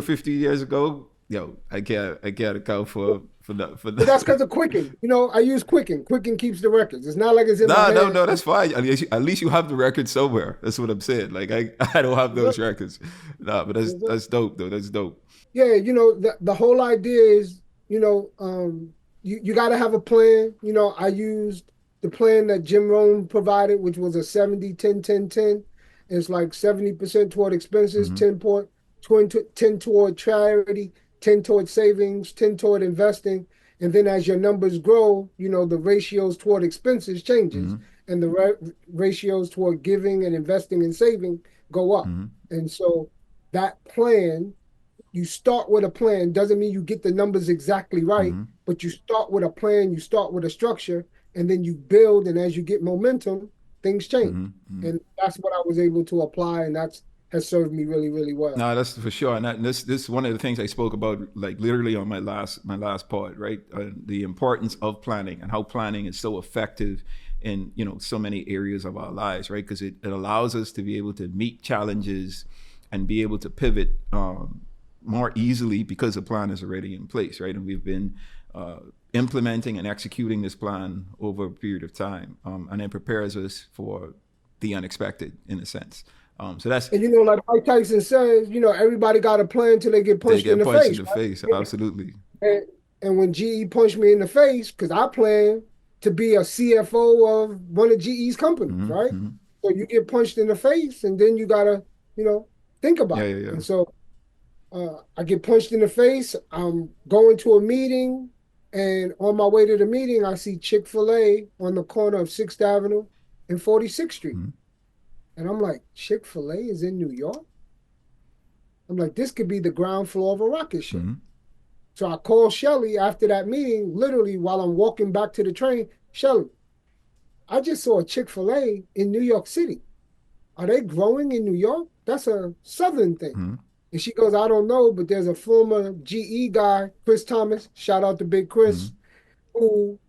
50 years ago, I can't account for but that's that. because of Quicken. I use Quicken. Quicken keeps the records. It's not like it's in my No, no, head. no, that's fine. At least you have the record somewhere. That's what I'm saying. Like I don't have those records. Nah, but that's dope though. That's dope. Yeah, the whole idea is, you got to have a plan. I used the plan that Jim Rohn provided, which was a 70-10-10-10. It's like 70% toward expenses, Mm-hmm. 10 toward charity, 10 toward savings, 10 toward investing. And then as your numbers grow, the ratios toward expenses changes, Mm-hmm. and the ratios toward giving and investing and saving go up. Mm-hmm. And so that plan, you start with a plan, doesn't mean you get the numbers exactly right, Mm-hmm. but you start with a plan, you start with a structure, and then you build. And as you get momentum, things change. Mm-hmm. Mm-hmm. And that's what I was able to apply, and that's has served me really, really well. No, that's for sure. And this is one of the things I spoke about, like literally on my last part, right? The importance of planning and how planning is so effective in so many areas of our lives, right? Because it allows us to be able to meet challenges and be able to pivot more easily because the plan is already in place, right? And we've been implementing and executing this plan over a period of time, and it prepares us for the unexpected in a sense. So that's And like Mike Tyson says, everybody got a plan till they get they punched in get the punched in face, the right? face. Absolutely. And, and when GE punched me in the face, because I plan to be a CFO of one of GE's companies, Mm-hmm. right? Mm-hmm. So you get punched in the face, and then you gotta, think Yeah, about it. yeah, yeah. And so I get punched in the face. I'm going to a meeting, and on my way to the meeting, I see Chick-fil-A on the corner of 6th Avenue and 46th Street. Mm-hmm. And I'm like, Chick-fil-A is in New York? I'm like, this could be the ground floor of a rocket ship. Mm-hmm. So I called Shelly after that meeting, literally while I'm walking back to the train. Shelly, I just saw a Chick-fil-A in New York City. Are they growing in New York? That's a Southern thing. Mm-hmm. And she goes, I don't know, but there's a former GE guy, Chris Thomas, shout out to Big Chris, Mm-hmm. who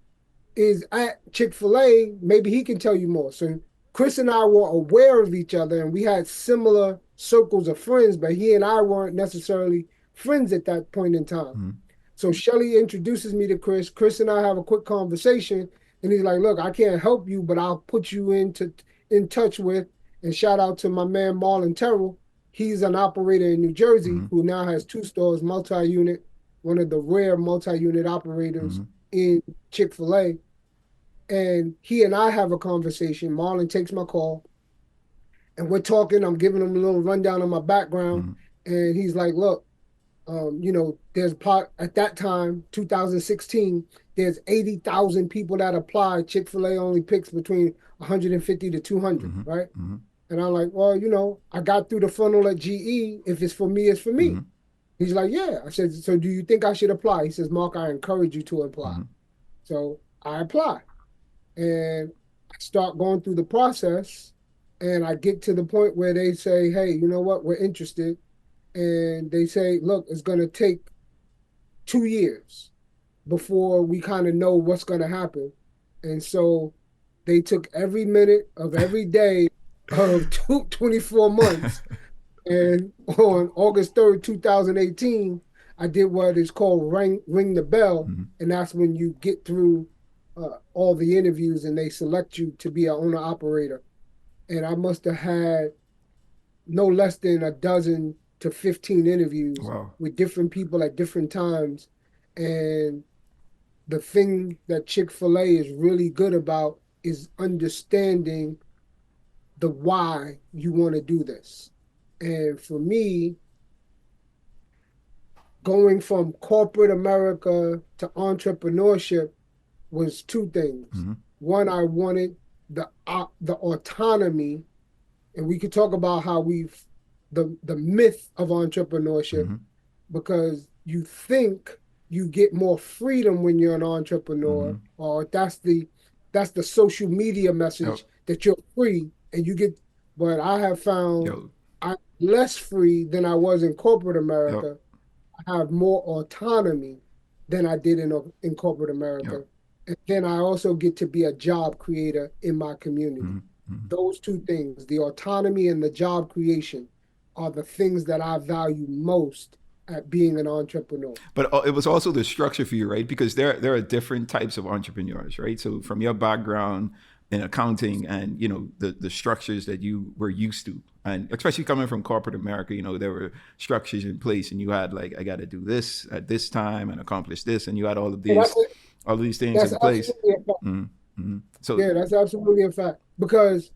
is at Chick-fil-A. Maybe he can tell you more. So Chris and I were aware of each other, and we had similar circles of friends, but he and I weren't necessarily friends at that point in time. Mm-hmm. So Shelly introduces me to Chris. Chris and I have a quick conversation, and he's like, look, I can't help you, but I'll put you in touch with, and shout out to my man Marlon Terrell. He's an operator in New Jersey Mm-hmm. who now has 2 stores, multi-unit, one of the rare multi-unit operators Mm-hmm. in Chick-fil-A. And he and I have a conversation. Marlon takes my call, and we're talking. I'm giving him a little rundown on my background. Mm-hmm. And he's like, look, there's part at that time, 2016, there's 80,000 people that apply. Chick-fil-A only picks between 150 to 200, Mm-hmm. right? Mm-hmm. And I'm like, well, I got through the funnel at GE. If it's for me, it's for me. Mm-hmm. He's like, yeah. I said, so do you think I should apply? He says, Mark, I encourage you to apply. Mm-hmm. So I apply, and I start going through the process, and I get to the point where they say, hey, you know what? We're interested. And they say, look, it's going to take 2 years before we kind of know what's going to happen. And so they took every minute of every day of 24 months. And on August 3rd, 2018, I did what is called ring the bell. Mm-hmm. And that's when you get through all the interviews and they select you to be an owner operator. And I must have had no less than a dozen to 15 interviews Wow. with different people at different times. And the thing that Chick-fil-A is really good about is understanding the why you want to do this. And for me, going from corporate America to entrepreneurship was 2 things. Mm-hmm. One, I wanted the autonomy, and we could talk about how the myth of entrepreneurship, Mm-hmm. because you think you get more freedom when you're an entrepreneur, Mm-hmm. or that's the social media Yep. message that you're free. and you get, but I have found Yo. I'm less free than I was in corporate Yep. America. I have more autonomy than I did in corporate Yep. America. And then I also get to be a job creator in my community. Mm-hmm. Those two things, the autonomy and the job creation, are the things that I value most at being an entrepreneur. But it was also the structure for you, right? Because there are different types of entrepreneurs, right? So from your background in accounting and the structures that you were used to, and especially coming from corporate America, there were structures in place, and you had like, I got to do this at this time and accomplish this, and you had So all of these things that's in place. absolutely a fact. Mm-hmm. So Yeah, that's absolutely a fact. Because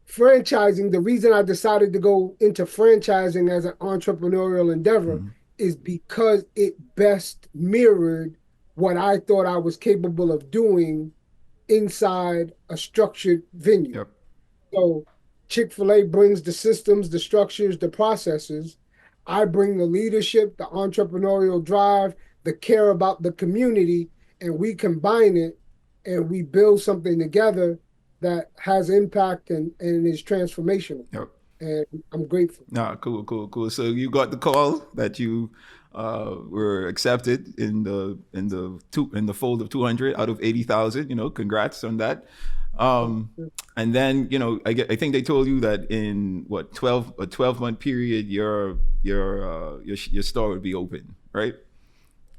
franchising, the reason I decided to go into franchising as an entrepreneurial endeavor mm-hmm. is because it best mirrored what I thought I was capable of doing inside a structured venue. Yep. So Chick-fil-A brings the systems, the structures, the processes. I bring the leadership, the entrepreneurial drive, the care about the community, and we combine it and we build something together that has impact and is transformational. Yep. And I'm grateful. Nah, cool. So you got the call that you were accepted in the fold of 200 out of 80,000. Congrats on that. And then I think they told you that in what 12-month period your store would be open, right?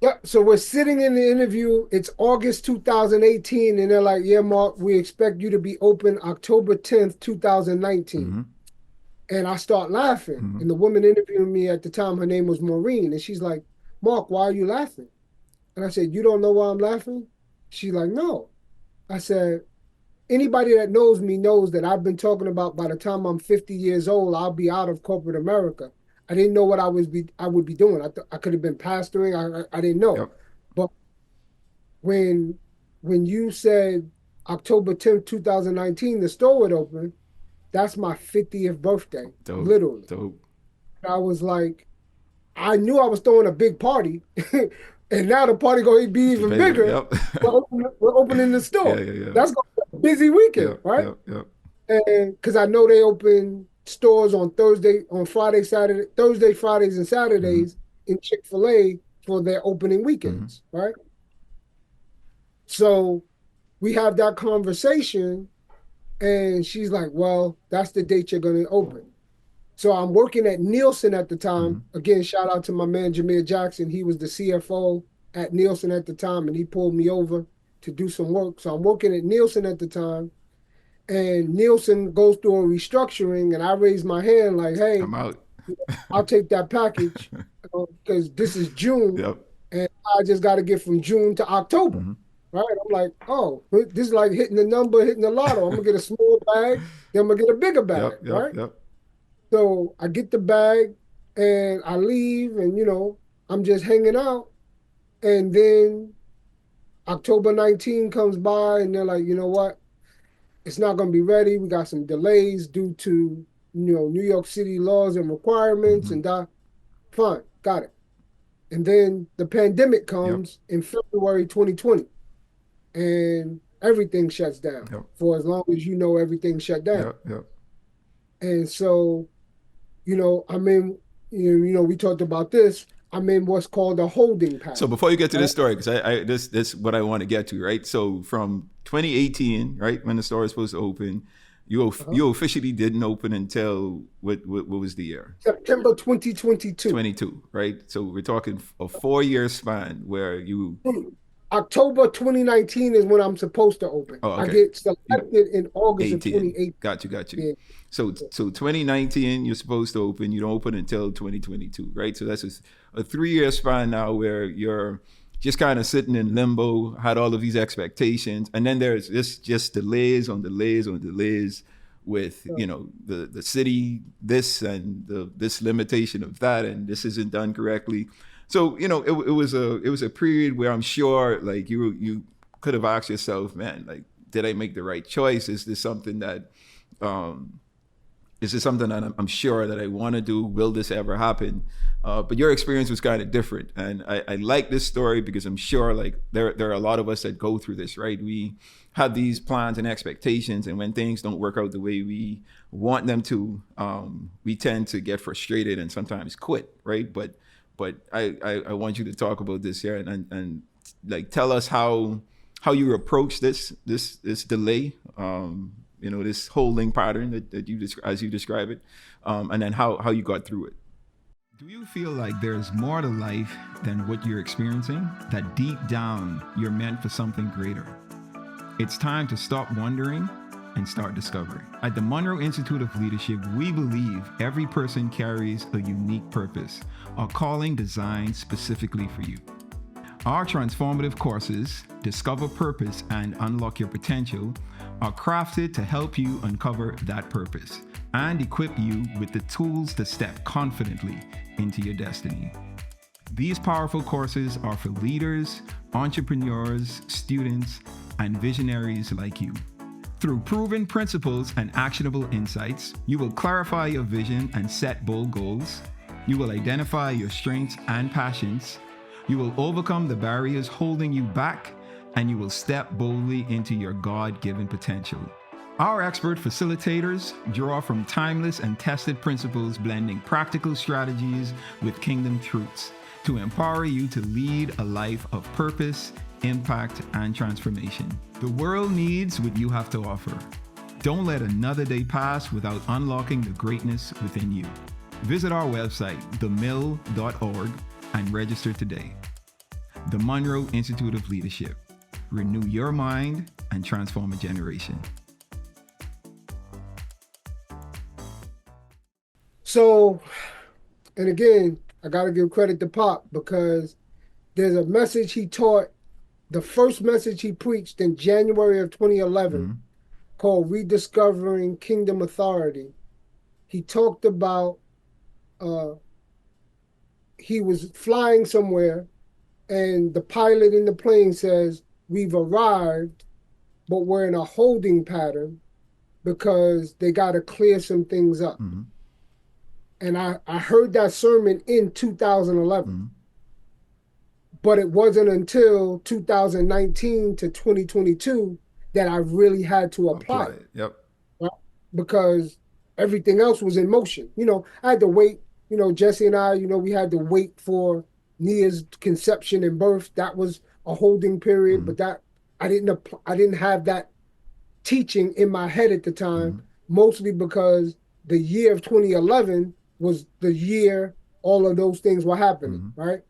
Yeah, so we're sitting in the interview. It's August 2018, and they're like, "Yeah, Mark, we expect you to be open October 10th, 2019." Mm-hmm. And I start laughing. Mm-hmm. And the woman interviewing me at the time, her name was Maureen, and she's like, "Mark, why are you laughing?" And I said, "You don't know why I'm laughing?" She's like, "No." I said, "Anybody that knows me knows that I've been talking about by the time I'm 50 years old, I'll be out of corporate America. I didn't know what I would be doing. I could have been pastoring. I didn't know. Yep. But when you said October 10th, 2019, the store would open, that's my 50th birthday, literally. Dope. I was like, I knew I was throwing a big party, and now the party going to be even bigger. Yep. We're opening the store. Yeah. That's going to be a busy weekend, right? Yep. And because I know they open stores on Friday, Saturday, Thursday, Fridays, and Saturdays in Chick-fil-A for their opening weekends, right? So we have that conversation, and she's like, "Well, that's the date you're going to open." So I'm working at Nielsen at the time. Again, shout out to my man, Jameer Jackson. He was the CFO at Nielsen at the time, and he pulled me over to do some work. So I'm working at Nielsen at the time, and Nielsen goes through a restructuring, and I raise my hand like, "Hey, I'm out." I'll take that package because this is June, Yep. and I just got to get from June to October." Right? I'm like, "Oh, this is like hitting the lotto. I'm going to get a small bag, then I'm going to get a bigger bag," right? Yep. So I get the bag and I leave, and I'm just hanging out. And then October 19 comes by, and they're like, "You know what? It's not going to be ready. We got some delays due to New York City laws and requirements." And fine, got it. And then the pandemic comes in February 2020, and everything shuts down for as long as everything shut down. And so, I'm in, we talked about this. I'm in what's called a holding pattern. So before you get to this story, because this what I want to get to, right? So from 2018, right, when the store was supposed to open, you officially didn't open until what was the year? September 2022. 22, right? So we're talking a 4-year span where you. October 2019 is when I'm supposed to open. Oh, okay. I get selected in August 18. of 2018. Got you. Yeah. So 2019, you're supposed to open. You don't open until 2022, right? So that's a 3-year span now where you're just kind of sitting in limbo, had all of these expectations. And then there's just delays on delays on delays with, the city, this and this limitation of that, and this isn't done correctly. So, it was a period where I'm sure like you could have asked yourself, man, like, did I make the right choice? Is this something that this is something that I'm sure that I want to do. Will this ever happen? But your experience was kind of different, and I like this story because I'm sure like there are a lot of us that go through this, right? We have these plans and expectations, and when things don't work out the way we want them to, we tend to get frustrated and sometimes quit, right? But I want you to talk about this here and like tell us how you approach this delay, this holding pattern that you as you describe it, and then how you got through it. Do you feel like there's more to life than what you're experiencing? That deep down you're meant for something greater? It's time to stop wondering and start discovering. At the Monroe Institute of Leadership, we believe every person carries a unique purpose, a calling designed specifically for you. Our transformative courses, Discover Purpose and Unlock Your Potential, are crafted to help you uncover that purpose and equip you with the tools to step confidently into your destiny. These powerful courses are for leaders, entrepreneurs, students, and visionaries like you. Through proven principles and actionable insights, you will clarify your vision and set bold goals. You will identify your strengths and passions. You will overcome the barriers holding you back, and you will step boldly into your God-given potential. Our expert facilitators draw from timeless and tested principles, blending practical strategies with kingdom truths to empower you to lead a life of purpose, impact, and transformation. The world needs what you have to offer. Don't let another day pass without unlocking the greatness within you. Visit our website, themill.org, and register today. The Monroe Institute of Leadership. Renew your mind and transform a generation. So, and again, I got to give credit to Pop because there's a message he taught, the first message he preached in January of 2011 called Rediscovering Kingdom Authority. He talked about he was flying somewhere and the pilot in the plane says, "We've arrived, but we're in a holding pattern because they got to clear some things up." And I heard that sermon in 2011. But it wasn't until 2019 to 2022 that I really had to apply it. Yep. Right? Because everything else was in motion. I had to wait. Jesse and I, we had to wait for Nia's conception and birth. That was a holding period, but that I didn't have that teaching in my head at the time, mostly because the year of 2011 was the year all of those things were happening, right?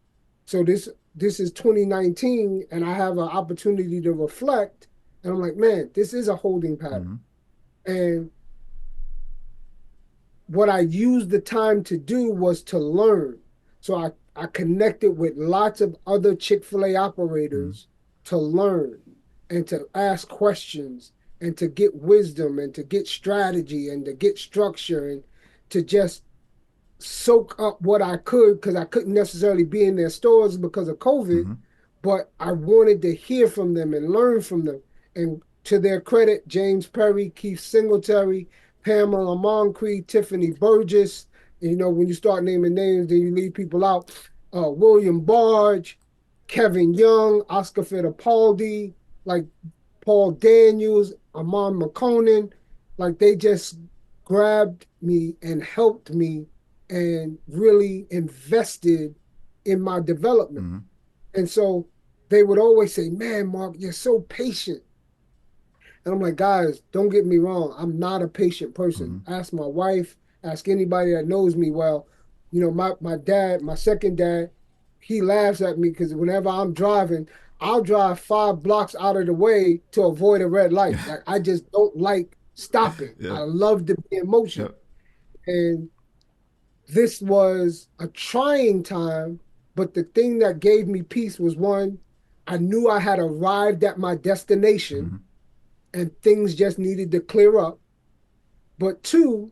So this is 2019, and I have an opportunity to reflect, and I'm like, man, this is a holding pattern. And what I used the time to do was to learn. So I connected with lots of other Chick-fil-A operators to learn and to ask questions and to get wisdom and to get strategy and to get structure and to just soak up what I could, because I couldn't necessarily be in their stores because of COVID, but I wanted to hear from them and learn from them. And to their credit, James Perry, Keith Singletary, Pamela Moncrief, Tiffany Burgess, when you start naming names, then you leave people out, William Barge, Kevin Young, Oscar Fittipaldi, like Paul Daniels, Amon McConan, like they just grabbed me and helped me and really invested in my development. And so they would always say, "Man, Mark, you're so patient." And I'm like, guys, don't get me wrong. I'm not a patient person. Ask my wife, ask anybody that knows me well. My dad, my second dad, he laughs at me because whenever I'm driving, I'll drive 5 blocks out of the way to avoid a red light. Like, I just don't like stopping. I love to be in motion. And this was a trying time, but the thing that gave me peace was, one, I knew I had arrived at my destination and things just needed to clear up. But 2,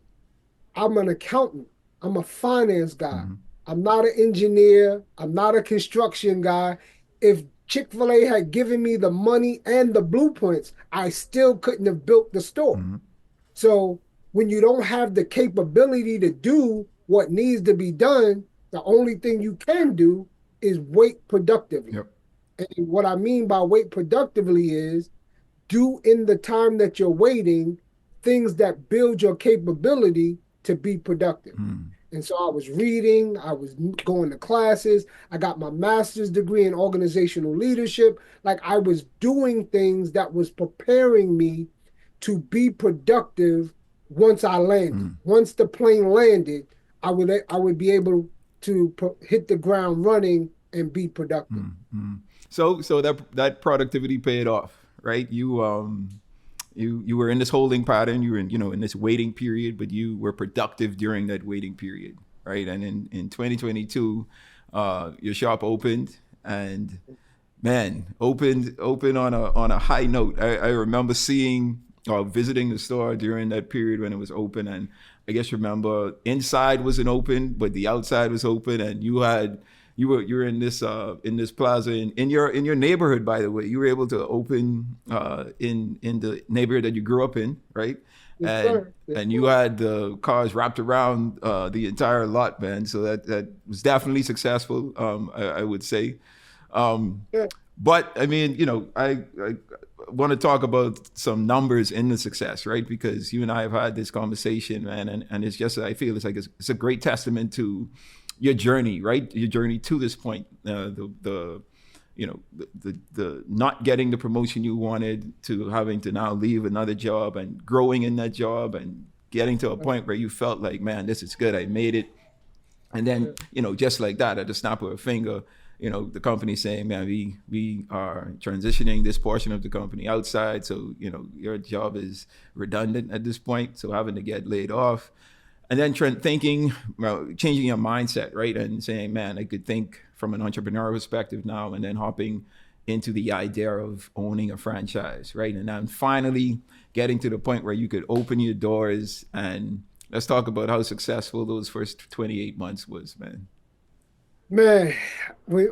I'm an accountant. I'm a finance guy. I'm not an engineer. I'm not a construction guy. If Chick-fil-A had given me the money and the blueprints, I still couldn't have built the store. So when you don't have the capability to do what needs to be done, the only thing you can do is wait productively. Yep. And what I mean by wait productively is do in the time that you're waiting things that build your capability to be productive. And so I was reading, I was going to classes, I got my master's degree in organizational leadership. Like I was doing things that was preparing me to be productive once I landed. Once the plane landed, I would be able to hit the ground running and be productive. So that productivity paid off, right? You were in this holding pattern. You were in this waiting period, but you were productive during that waiting period, right? And in 2022, your shop opened, and man, opened on a high note. I remember seeing or visiting the store during that period when it was open, and I guess remember inside wasn't open, but the outside was open, and you were in this plaza in your neighborhood. By the way, you were able to open in the neighborhood that you grew up in, right? Yes, sir. Yes, And you had the cars wrapped around the entire lot, man. So that was definitely successful, I would say. yeah. But I mean, I want to talk about some numbers in the success, right? Because you and I have had this conversation, man, and it's just, I feel it's a great testament to your journey, right? Your journey to this point, the not getting the promotion you wanted, to having to now leave another job and growing in that job and getting to a point where you felt like, man, this is good, I made it. And then, just like that, at the snap of a finger, the company saying, man, we are transitioning this portion of the company outside. So, your job is redundant at this point. So having to get laid off. And then changing your mindset, right? And saying, man, I could think from an entrepreneurial perspective now, and then hopping into the idea of owning a franchise, right? And then finally getting to the point where you could open your doors. And let's talk about how successful those first 28 months was, man. Man, when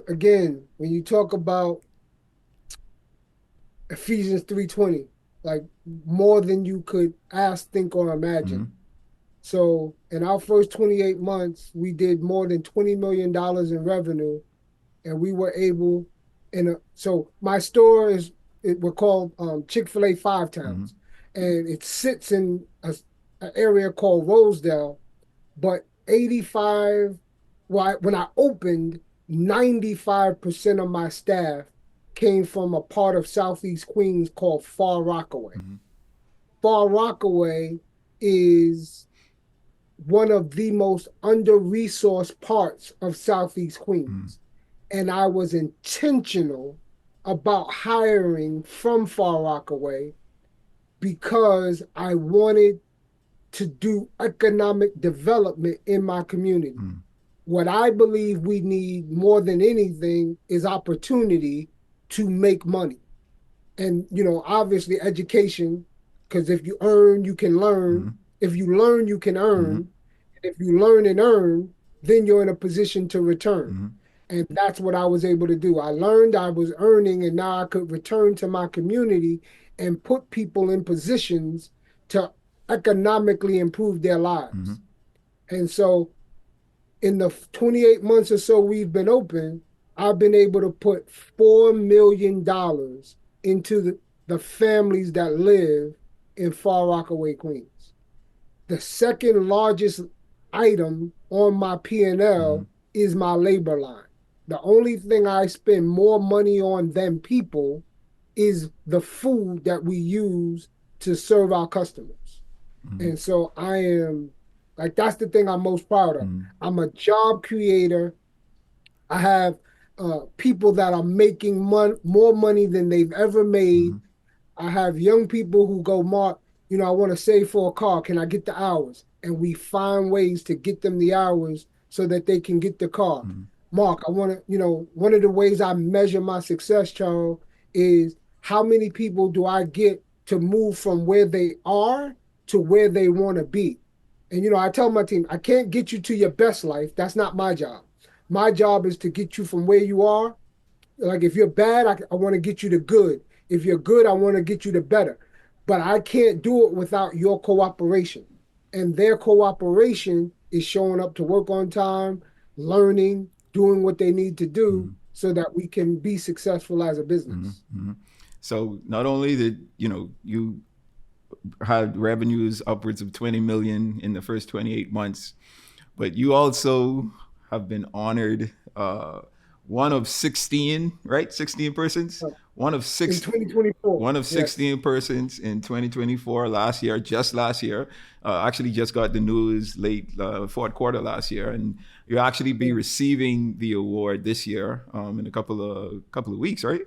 again, when you talk about Ephesians 3:20, like more than you could ask, think, or imagine. So in our first 28 months, we did more than $20 million in revenue, and we were able, so my store we're called Chick-fil-A Five Towns, and it sits in an area called Rosedale, but 85, when I opened, 95% of my staff came from a part of Southeast Queens called Far Rockaway. Far Rockaway is one of the most under-resourced parts of Southeast Queens. And I was intentional about hiring from Far Rockaway because I wanted to do economic development in my community. What I believe we need more than anything is opportunity to make money. And, obviously education, because if you earn, you can learn. If you learn, you can earn. If you learn and earn, then you're in a position to return. And that's what I was able to do. I learned, I was earning, and now I could return to my community and put people in positions to economically improve their lives. And so in the 28 months or so we've been open, I've been able to put $4 million into the families that live in Far Rockaway, Queens. The second largest item on my P&L is my labor line. The only thing I spend more money on than people is the food that we use to serve our customers. And so I am, like, that's the thing I'm most proud of. I'm a job creator. I have people that are making more money than they've ever made. I have young people who go, Mark, I want to save for a car. Can I get the hours? And we find ways to get them the hours so that they can get the car. Mark, I want to, one of the ways I measure my success, Charles, is how many people do I get to move from where they are to where they want to be. And, I tell my team, I can't get you to your best life. That's not my job. My job is to get you from where you are. Like if you're bad, I want to get you to good. If you're good, I want to get you to better. but I can't do it without your cooperation. And their cooperation is showing up to work on time, learning, doing what they need to do Mm-hmm. so that we can be successful as a Mm-hmm. business. Mm-hmm. So not only did you had revenues upwards of 20 million in the first 28 months, but you also have been honored one of 16, right? 16 persons. One of In six 2024, one of yes. 16 persons in 2024 last year, just last year. Actually just got the news late fourth quarter last year, and you'll actually be receiving the award this year in a couple of weeks, right?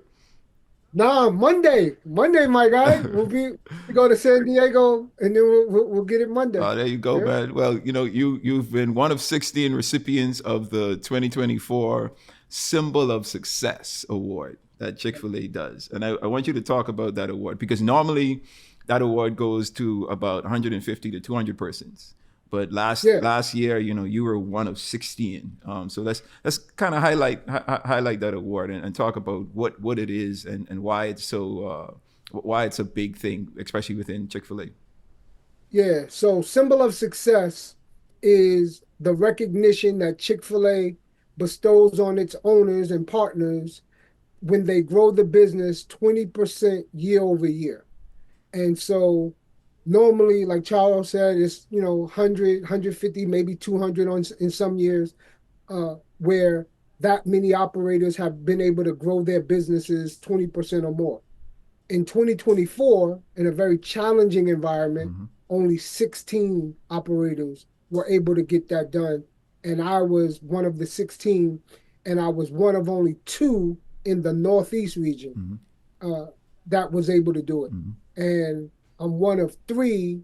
Nah, Monday, my guy. We go to San Diego and then we'll get it Monday. There you go, Yeah, man. Well, you've been one of 16 recipients of the 2024 Symbol of Success Award that Chick-fil-A does. And I want you to talk about that award, because normally that award goes to about 150 to 200 persons. But yeah. last year, you were one of 16. So let's kind of highlight that award, and talk about what it is, and why it's why it's a big thing, especially within Chick-fil-A. Yeah. So symbol of success is the recognition that Chick-fil-A bestows on its owners and partners when they grow the business 20% year over year. And so normally, like Charles said, it's 100, maybe 200 in some years, where that many operators have been able to grow their businesses 20% or more. In 2024, in a very challenging environment, Mm-hmm. only 16 operators were able to get that done. And I was one of the 16, and I was one of only two in the Northeast region Mm-hmm. uh, that was able to do it. Mm-hmm. And I'm one of three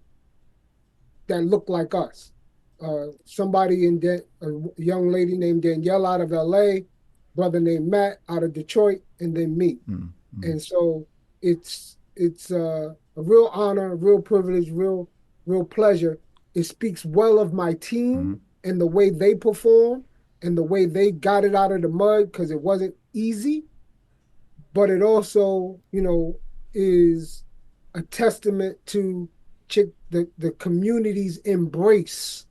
that look like us. A young lady named Danielle out of LA, brother named Matt out of Detroit, and then me. Mm-hmm. And so it's a real honor, a real privilege, real pleasure. It speaks well of my Mm-hmm. team and the way they perform and the way they got it out of the mud, because it wasn't easy, but it also, is a testament to the community's embrace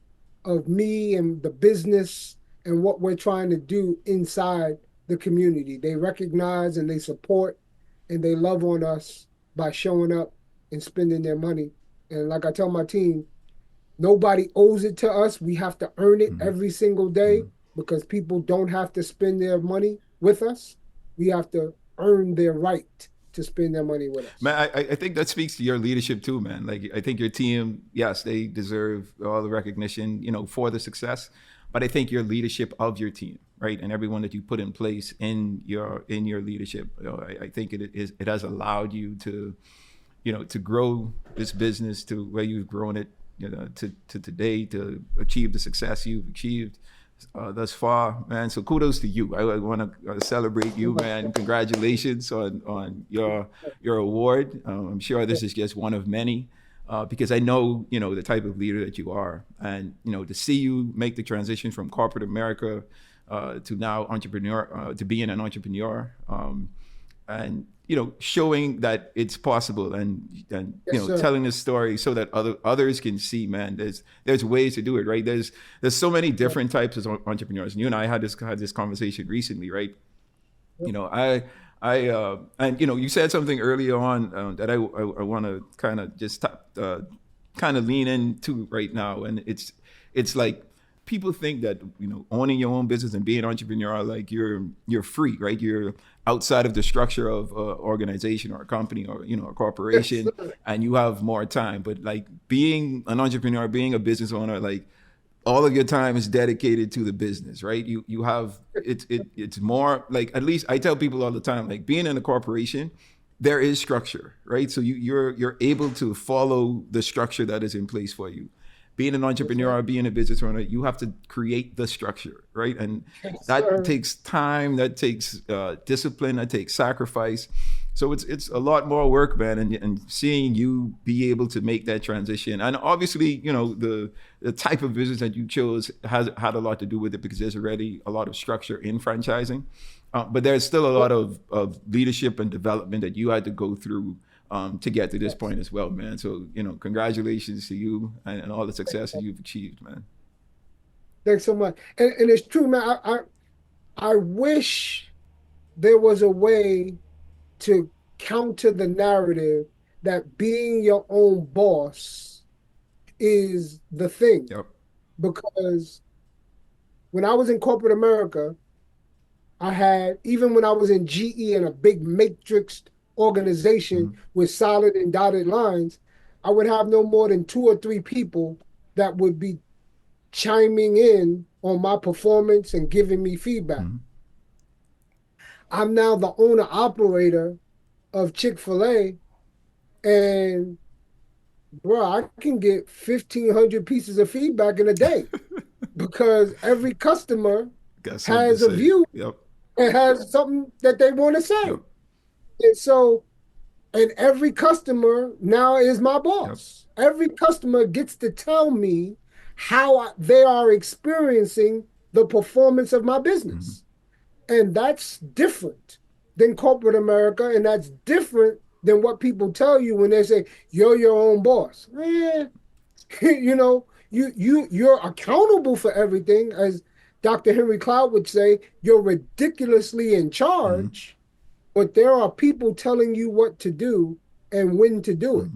of me and the business and what we're trying to do inside the community. They recognize and they support and they love on us by showing up and spending their money. And like I tell my team, nobody owes it to us. We have to earn it Mm-hmm. every single day, because people don't have to spend their money with us. We have to earn their right to spend their money with us. Man, I think that speaks to your leadership too, man. Like, I think your team, yes, they deserve all the recognition, for the success, but I think your leadership of your team, right, and everyone that you put in place in your leadership, I think it has allowed you to, to grow this business to where you've grown it, to today, to achieve the success you've achieved thus far, man. So kudos to you. I want to celebrate you, man. Congratulations on your award. I'm sure this is just one of many, because I know the type of leader that you are, and to see you make the transition from corporate America to now entrepreneur, to being an entrepreneur, and showing that it's possible, and Yes, sir. telling this story so that others can see, man, there's ways to do it, right? There's so many different types of entrepreneurs, and you and I had this conversation recently, right? I and you said something early on that I want to kind of just kind of lean into right now, and it's like, people think that owning your own business and being an entrepreneur, like you're free, right? You're outside of the structure of an organization or a company or a Yes, corporation, sir. and you have more time. But like, being an entrepreneur, being a business owner, like, all of your time is dedicated to the business, right? You have it's more like, at least I tell people all the time, like, being in a corporation, there is structure, right? So you're able to follow the structure that is in place for you. Being an Yes, sir. entrepreneur, being a business owner, you have to create the structure, right? And Yes, that sir. takes time, that takes discipline, that takes sacrifice. So it's a lot more work, man. And seeing you be able to make that transition, and obviously, the type of business that you chose has had a lot to do with it, because there's already a lot of structure in franchising, but there's still a lot of leadership and development that you had to go through to get to this Yes. point as well, man. So, congratulations to you and all the successes you've achieved, man. Thanks so much. And it's true, man. I wish there was a way to counter the narrative that being your own boss is the thing. Yep. Because when I was in corporate America, I had, even when I was in GE in a big matrix organization with solid and dotted lines, I would have no more than two or three people that would be chiming in on my performance and giving me feedback. I'm now the owner operator of Chick-fil-A, and bro, I can get 1,500 pieces of feedback in a day because every customer Got something to has a say. view Yep. and has something that they want to say. Yep. And so, and every customer now is my boss. Every customer gets to tell me how they are experiencing the performance of my business. And that's different than corporate America. And that's different than what people tell you when they say, you're your own boss. You're accountable for everything. As Dr. Henry Cloud would say, you're ridiculously in charge, but there are people telling you what to do and when to do it.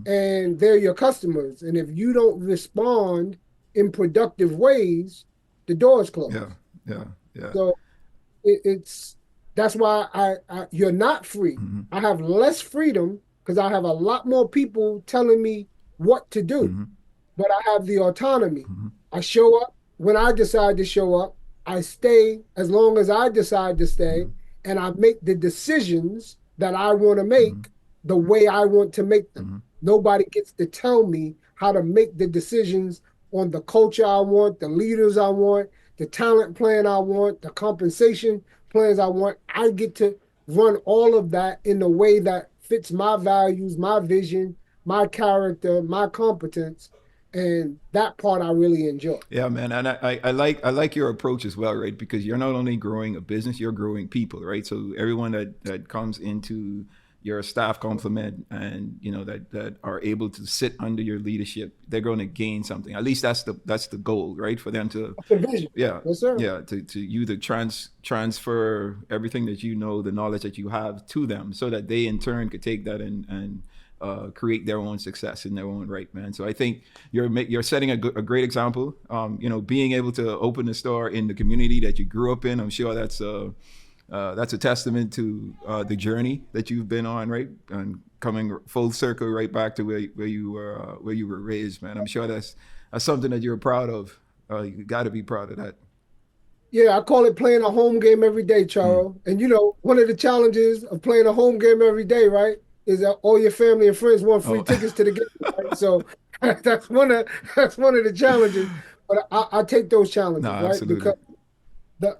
And they're your customers. And if you don't respond in productive ways, the door is closed. Yeah. So that's why you're not free. I have less freedom because I have a lot more people telling me what to do, but I have the autonomy. I show up when I decide to show up. I stay as long as I decide to stay, and I make the decisions that I want to make the way I want to make them. Nobody gets to tell me how to make the decisions on the culture I want, the leaders I want, the talent plan I want, the compensation plans I want. I get to run all of that in a way that fits my values, my vision, my character, my competence. And that part I really enjoy. Yeah, man, and I like your approach as well, right? Because you're not only growing a business, you're growing people, right? So everyone that comes into your staff complement and that are able to sit under your leadership, they're going to gain something. At least that's the goal, right? For them to The vision. yeah, Yes, sir. yeah, to you to transfer everything that the knowledge that you have to them, so that they in turn could take that and create their own success in their own right, man. So I think you're setting a great example. Being able to open a store in the community that you grew up in, I'm sure that's a testament to the journey that you've been on, right? And coming full circle right back to where you were raised, man. I'm sure that's something that you're proud of. You got to be proud of that. Yeah, I call it playing a home game every day, Charles. And one of the challenges of playing a home game every day, right, is that all your family and friends want free tickets to the game. Right? So that's one of the challenges. But I take those challenges, No, right? absolutely. Because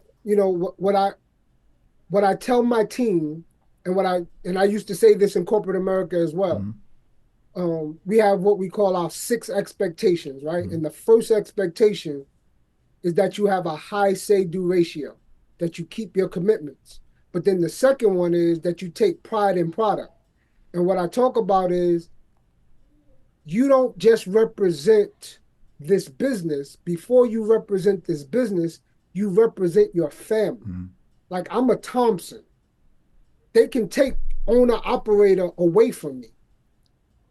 what I tell my team, and I used to say this in corporate America as well. We have what we call our 6 expectations, right? And the first expectation is that you have a high say-do ratio, that you keep your commitments. But then the second one is that you take pride in product. And what I talk about is you don't just represent this business. Before you represent this business, you represent your family. Like, I'm a Thompson. They can take owner operator away from me.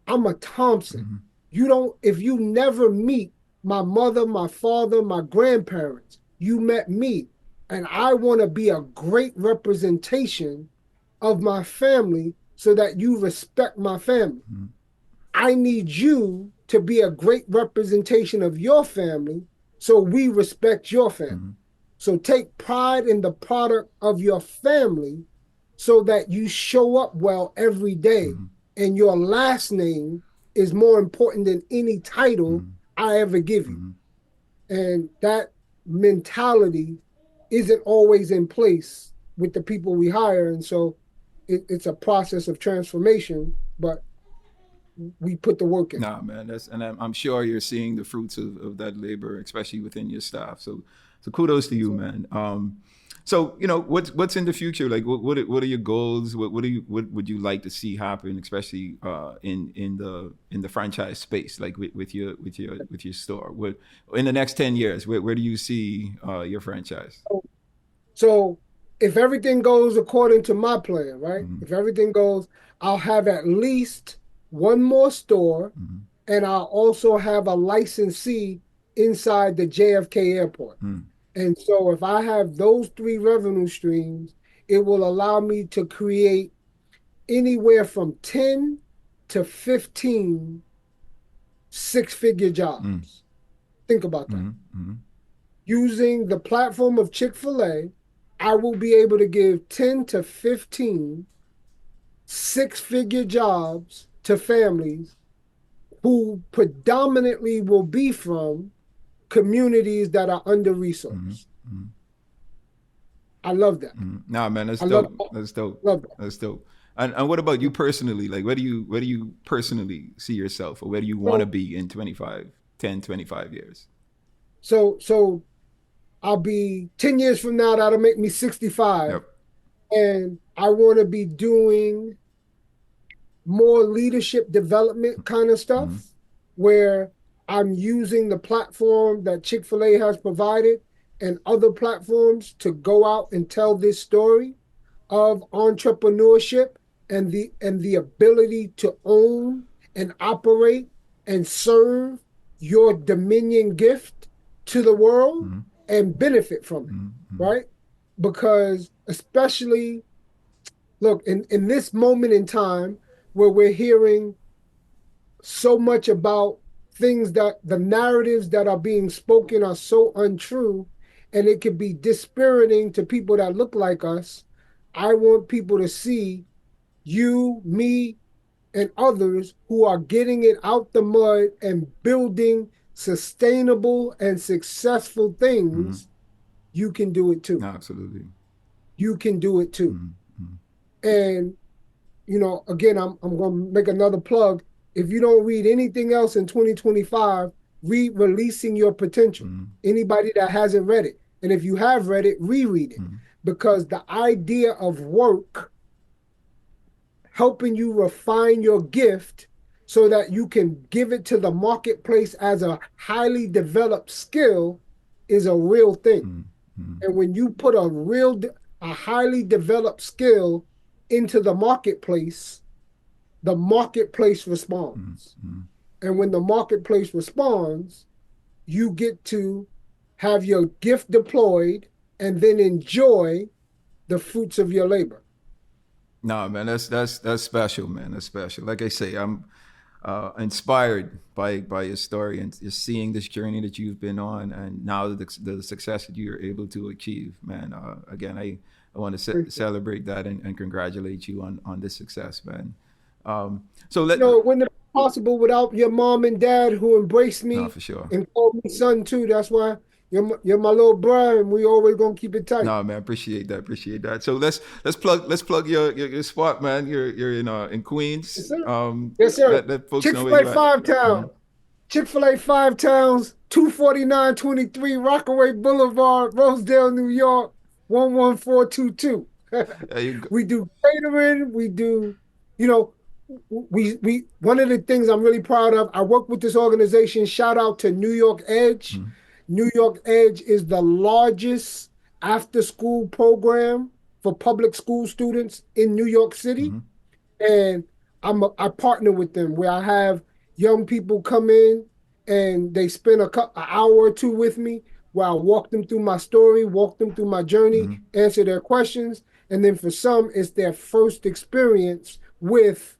I'm a Thompson. If you never meet my mother, my father, my grandparents, you met me. And I want to be a great representation of my family so that you respect my family. I need you to be a great representation of your family so we respect your family. So take pride in the product of your family so that you show up well every day. And your last name is more important than any title I ever give you. And that mentality isn't always in place with the people we hire. And so it's a process of transformation, but we put the work in. Nah, man, and I'm sure you're seeing the fruits of that labor, especially within your staff. So kudos to you, man. So, what's in the future? Like, what are your goals? What would you like to see happen, especially in the franchise space, like with your store? What in the next 10 years? Where do you see your franchise? So if everything goes according to my plan, right? Mm-hmm. If everything goes, I'll have at least one more store, Mm-hmm. and I'll also have a licensee inside the JFK airport. Mm-hmm. And so if I have those three revenue streams, it will allow me to create anywhere from 10 to 15 six-figure jobs. Think about that. Mm-hmm. Using the platform of Chick-fil-A, I will be able to give 10 to 15 six-figure jobs to families who predominantly will be from communities that are under-resourced. Mm-hmm. I love that. Nah, man, that's I love dope. That's dope. love that. That's dope. And what about you personally? Like, where do you personally see yourself, or where do you want to So be in 25 years? so I'll be 10 years from now, that'll make me 65. Yep. And I want to be doing more leadership development kind of stuff Mm-hmm. where I'm using the platform that Chick-fil-A has provided and other platforms to go out and tell this story of entrepreneurship and the ability to own and operate and serve your dominion gift to the world Mm-hmm. and benefit from it, Mm-hmm. right? Because especially, look, in this moment in time where we're hearing so much about things that the narratives that are being spoken are so untrue, and it could be dispiriting to people that look like us. I want people to see you, me, and others who are getting it out the mud and building sustainable and successful Mm-hmm. things. You can do it too. Absolutely. You can do it too. Mm-hmm. And again, I'm going to make another plug. If you don't read anything else in 2025, read Releasing Your Potential. Mm-hmm. Anybody that hasn't read it. And if you have read it, reread it. Mm-hmm. Because the idea of work helping you refine your gift so that you can give it to the marketplace as a highly developed skill is a real thing. Mm-hmm. And when you put a highly developed skill into the marketplace responds. Mm-hmm. And when the marketplace responds, you get to have your gift deployed and then enjoy the fruits of your labor. No, man, that's special, man. That's special. Like I say, I'm inspired by your story and just seeing this journey that you've been on, and now the success that you're able to achieve, man. Again, I want to celebrate that and congratulate you on this success, man. So It wouldn't have been possible without your mom and dad who embraced no, me for sure. and called me son too. That's why you're my little brother, and we always gonna keep it tight. No, man, appreciate that. So let's plug your spot, man. You're in Queens. Yes, sir. Yes, sir. Let folks know where Chick-fil-A you at. Five Towns. Chick-fil-A Five Towns, 24923 Rockaway Boulevard, Rosedale, New York, 11422. There you go. We do catering. We do, you know, we one of the things I'm really proud of. I work with this organization. Shout out to New York Edge. Mm-hmm. New York Edge is the largest after-school program for public school students in New York City. Mm-hmm. And I partner with them where I have young people come in and they spend an hour or two with me where I walk them through my story, walk them through my journey, Mm-hmm. answer their questions. And then for some, it's their first experience with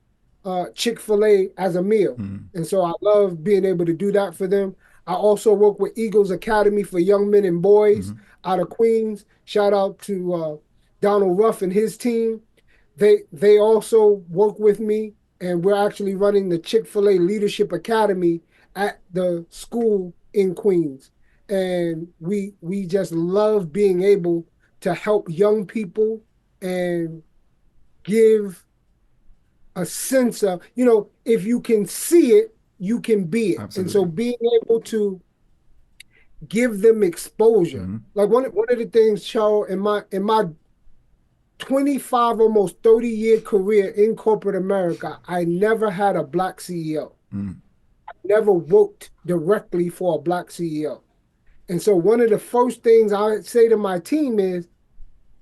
Chick-fil-A as a meal. Mm-hmm. And so I love being able to do that for them. I also work with Eagles Academy for Young Men and Boys Mm-hmm. out of Queens. Shout out to Donald Ruff and his team. They also work with me, and we're actually running the Chick-fil-A Leadership Academy at the school in Queens. And we just love being able to help young people and give a sense of, if you can see it, you can be it. Absolutely. And so being able to give them exposure. Mm-hmm. Like one of the things, Charles, in my 25 almost 30-year career in corporate America, I never had a black CEO. Mm-hmm. Never worked directly for a black CEO. And so one of the first things I say to my team is,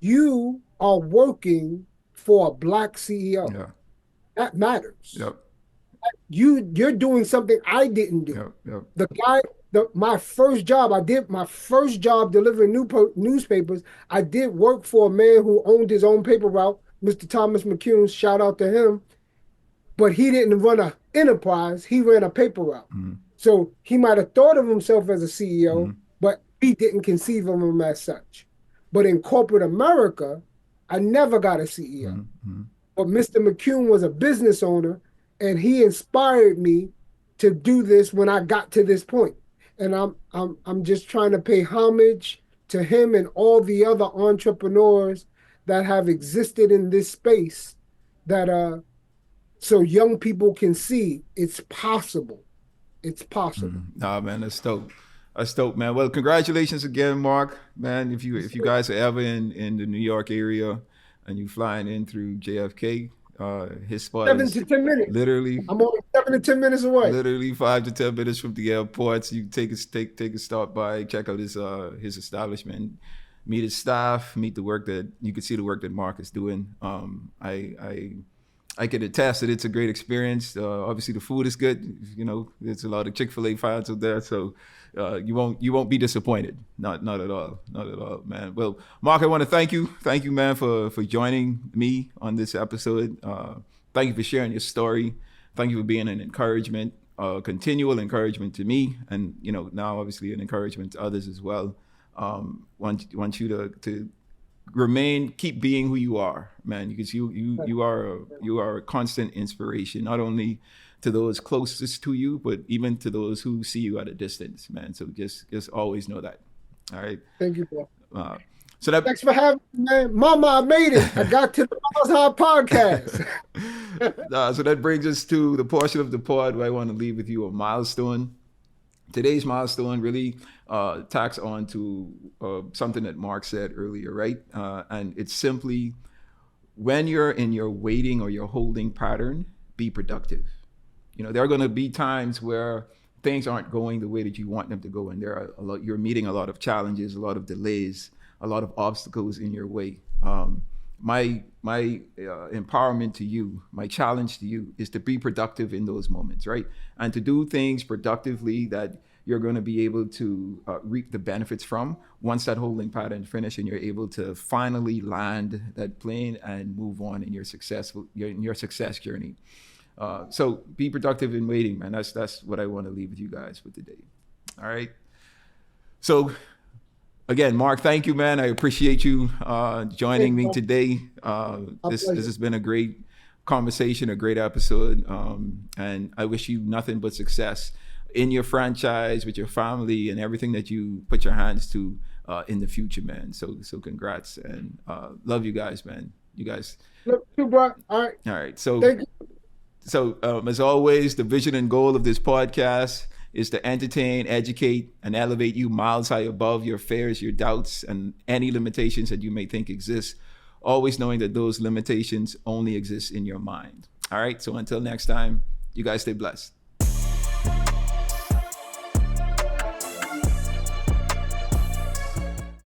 you are working for a black CEO. Yeah. That matters. Yep. You're doing something I didn't do. Yep. Yep. The guy, my first job, I did my first job delivering newspapers. I did work for a man who owned his own paper route, Mr. Thomas McCune. Shout out to him. But he didn't run an enterprise. He ran a paper route. Mm-hmm. So he might have thought of himself as a CEO, Mm-hmm. but he didn't conceive of him as such. But in corporate America, I never got a CEO. Mm-hmm. But Mr. McCune was a business owner, and he inspired me to do this when I got to this point. And I'm just trying to pay homage to him and all the other entrepreneurs that have existed in this space, that so young people can see it's possible. It's possible. Nah, man, that's dope. That's dope, man. Well, congratulations again, Mark. Man, if you guys are ever in the New York area and you flying in through JFK, his spot 7 is to 10 minutes. literally. I'm only 7 to 10 minutes away. Literally 5 to 10 minutes from the airport. So you take a stop by, check out his establishment, meet his staff, meet the work that you can see the work that Mark is doing. I can attest that it's a great experience. Obviously, the food is good. You know, there's a lot of Chick-fil-A fans out there, so you won't be disappointed. Not at all, man. Well, Mark, I want to thank you, man, for joining me on this episode. Thank you for sharing your story. Thank you for being an encouragement, continual encouragement to me, and now obviously an encouragement to others as well. Want you to keep being who you are, man, because you are a constant inspiration, not only to those closest to you, but even to those who see you at a distance, man. So just always know that. All right. Thank you, bro. Thanks for having me, man. Mama, I made it. I got to the Miles High podcast. So that brings us to the portion of the pod where I want to leave with you a milestone. Today's milestone really tacks on to something that Mark said earlier, right? And it's simply, when you're in your waiting or your holding pattern, be productive. There are going to be times where things aren't going the way that you want them to go, and you're meeting a lot of challenges, a lot of delays, a lot of obstacles in your way. My empowerment to you, my challenge to you, is to be productive in those moments, right? And to do things productively that you're going to be able to reap the benefits from once that holding pattern is finished, and you're able to finally land that plane and move on in your success journey. So be productive in waiting, man. That's what I want to leave with you guys for today. All right. So again, Mark, thank you, man. I appreciate you joining me today. This has been a great conversation, a great episode, and I wish you nothing but success in your franchise, with your family, and everything that you put your hands to in the future, man. So congrats, and love you guys, man. You guys. Love you, bro. All right. So thank you. So as always, the vision and goal of this podcast is to entertain, educate, and elevate you miles high above your fears, your doubts, and any limitations that you may think exist, always knowing that those limitations only exist in your mind. All right. So until next time, you guys stay blessed.